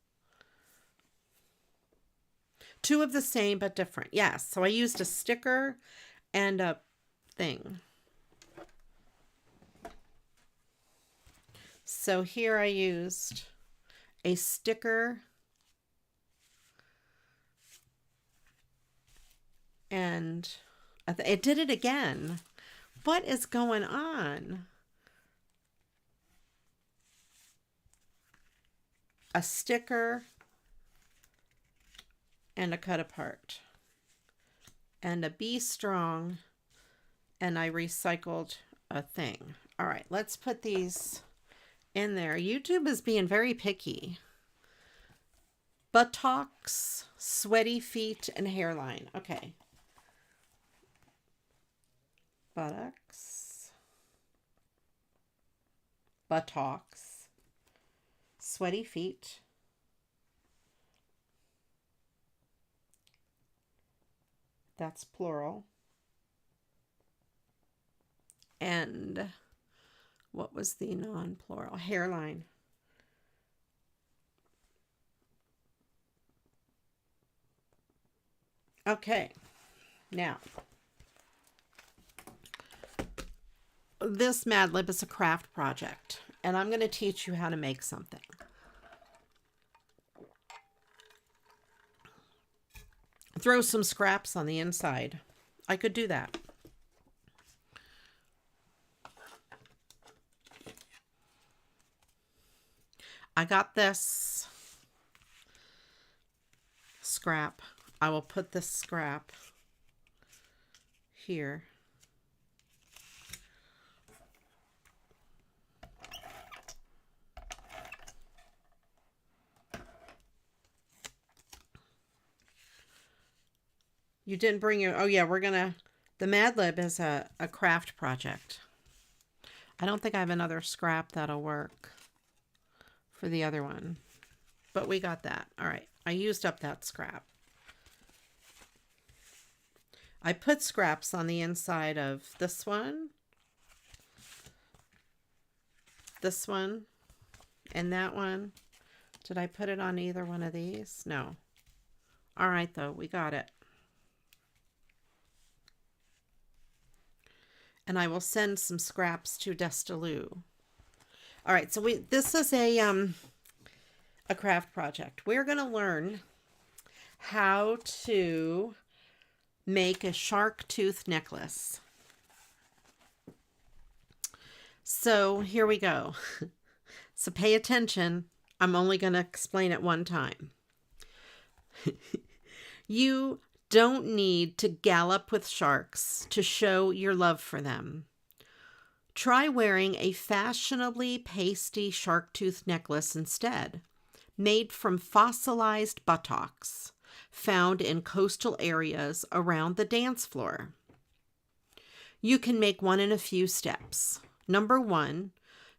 S2: Two of the same but different. Yes. So I used a sticker and a thing. So here I used a sticker and it did it again. What is going on? A sticker and a cut apart and a Be Strong, and I recycled a thing. All right, let's put these in there. YouTube is being very picky. Buttocks, sweaty feet, and hairline. Okay. Buttocks, sweaty feet, that's plural, and what was the non-plural? Hairline. Okay, now this Mad Lib is a craft project, and I'm going to teach you how to make something. Throw some scraps on the inside. I could do that. I got this scrap. I will put this scrap here. You didn't bring your... Oh, yeah, we're going to... The Mad Lib is a craft project. I don't think I have another scrap that'll work for the other one. But we got that. All right. I used up that scrap. I put scraps on the inside of this one, and that one. Did I put it on either one of these? No. All right, though. We got it. And I will send some scraps to Destaloo. All right, so this is a craft project. We're going to learn how to make a shark tooth necklace. So here we go. So pay attention. I'm only going to explain it one time. You don't need to gallop with sharks to show your love for them. Try wearing a fashionably pasty shark tooth necklace instead, made from fossilized buttocks found in coastal areas around the dance floor. You can make one in a few steps. Number 1,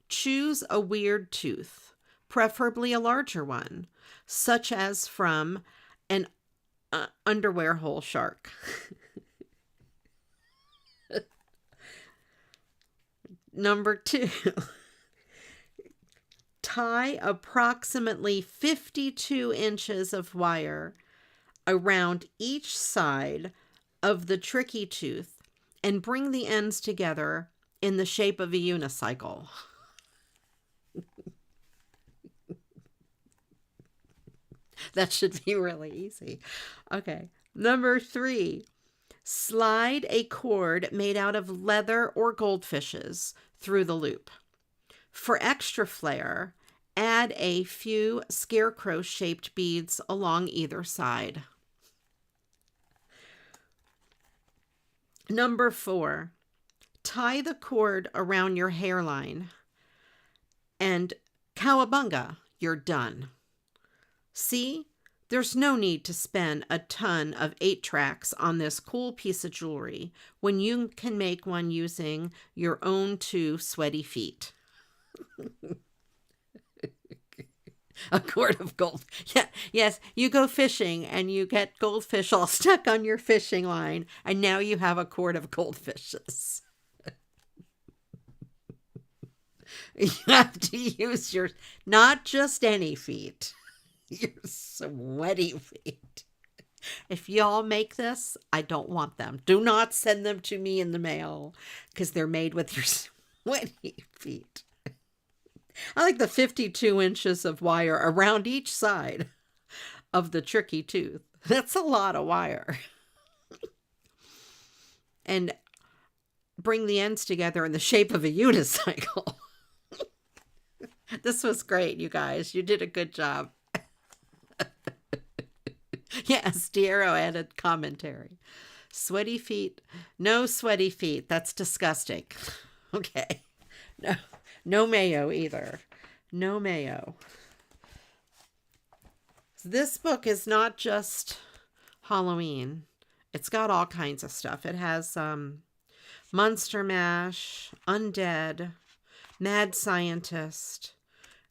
S2: choose a weird tooth, preferably a larger one, such as from an underwear hole shark. Number 2, tie approximately 52 inches of wire around each side of the tricky tooth and bring the ends together in the shape of a unicycle. That should be really easy. Okay. Number 3, slide a cord made out of leather or goldfishes through the loop. For extra flair, add a few scarecrow-shaped beads along either side. Number 4, tie the cord around your hairline and cowabunga, you're done. See, there's no need to spend a ton of 8-tracks on this cool piece of jewelry when you can make one using your own 2 sweaty feet. A cord of gold. Yeah, yes, you go fishing and you get goldfish all stuck on your fishing line, and now you have a cord of goldfishes. You have to use your, not just any feet, your sweaty feet. If y'all make this, I don't want them. Do not send them to me in the mail because they're made with your sweaty feet. I like the 52 inches of wire around each side of the tricky tooth. That's a lot of wire. And bring the ends together in the shape of a unicycle. This was great, you guys. You did a good job. Yes, Diero added commentary. Sweaty feet. No sweaty feet. That's disgusting. Okay. No mayo either. No mayo. This book is not just Halloween. It's got all kinds of stuff. It has Monster Mash, Undead, Mad Scientist,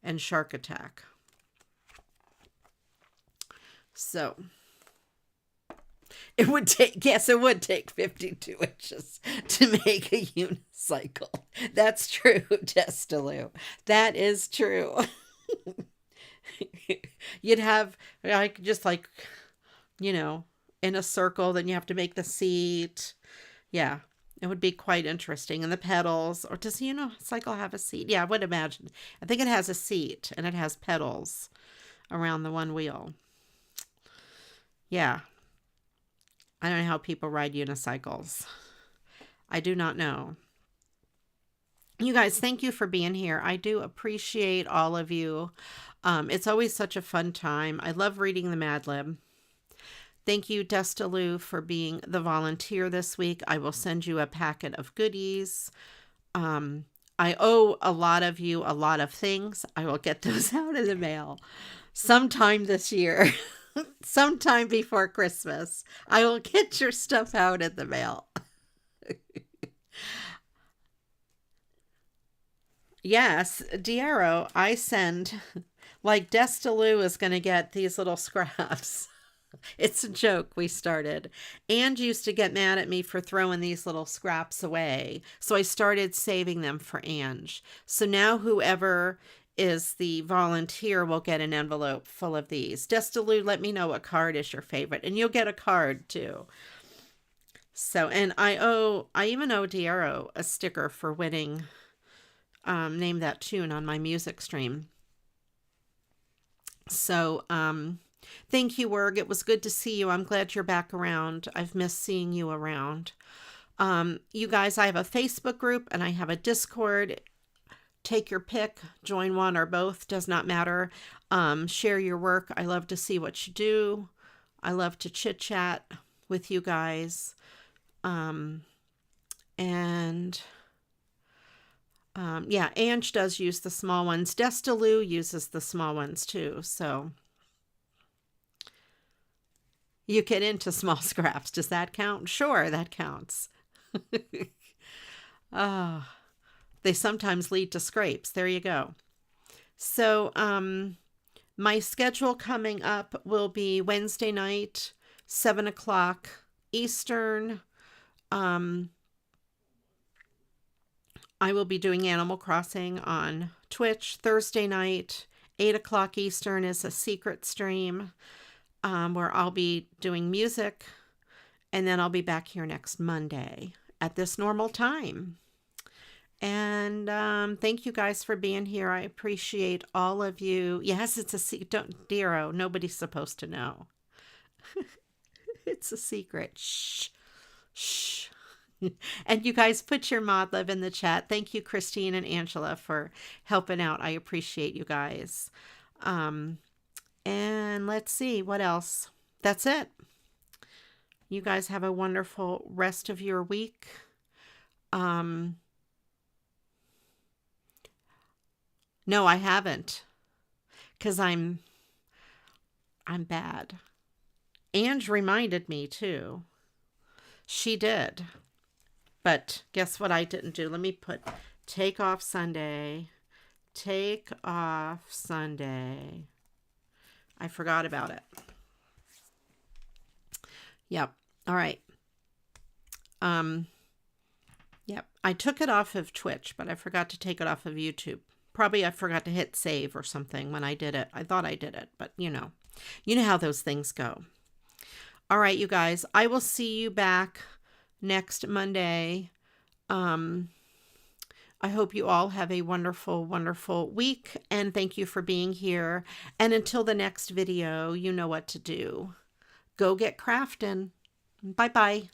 S2: and Shark Attack. So, it would take 52 inches to make a unicycle. That's true, Destalu. That is true. You'd have, in a circle, then you have to make the seat. Yeah, it would be quite interesting. And the pedals, or does cycle have a seat? Yeah, I would imagine. I think it has a seat, and it has pedals around the one wheel. Yeah. I don't know how people ride unicycles. I do not know. You guys, thank you for being here. I do appreciate all of you. It's always such a fun time. I love reading the Mad Lib. Thank you, Destalu, for being the volunteer this week. I will send you a packet of goodies. I owe a lot of you a lot of things. I will get those out in the mail sometime this year. Sometime before Christmas, I will get your stuff out in the mail. Yes, Diero, I send, like Destalu is going to get these little scraps. It's a joke we started. Ange used to get mad at me for throwing these little scraps away. So I started saving them for Ange. So now whoever is the volunteer will get an envelope full of these. Destalu, let me know what card is your favorite. And you'll get a card too. So, and I even owe Diero a sticker for winning Name That Tune on my music stream. So, thank you, Werg. It was good to see you. I'm glad you're back around. I've missed seeing you around. You guys, I have a Facebook group and I have a Discord. Take your pick, join one or both, does not matter. Share your work. I love to see what you do. I love to chit chat with you guys. Yeah, Ange does use the small ones. Destalu uses the small ones too. So you get into small scraps. Does that count? Sure, that counts. They sometimes lead to scrapes. There you go. So, my schedule coming up will be Wednesday night, 7 o'clock Eastern. I will be doing Animal Crossing on Twitch. Thursday night, 8 o'clock Eastern is a secret stream where I'll be doing music. And then I'll be back here next Monday at this normal time. And thank you guys for being here. I appreciate all of you. Yes, it's a secret. Don't, Diero, nobody's supposed to know. It's a secret. Shh. Shh. And you guys put your mod love in the chat. Thank you, Christine and Angela, for helping out. I appreciate you guys. And let's see what else. That's it. You guys have a wonderful rest of your week. No, I haven't, because I'm bad. Ange reminded me too. She did. But guess what I didn't do? Let me put take off Sunday. Take off Sunday. I forgot about it. Yep. All right. Yep. I took it off of Twitch, but I forgot to take it off of YouTube. Probably I forgot to hit save or something when I did it. I thought I did it, but you know how those things go. All right, you guys, I will see you back next Monday. I hope you all have a wonderful, wonderful week, and thank you for being here. And until the next video, you know what to do. Go get crafting. Bye-bye.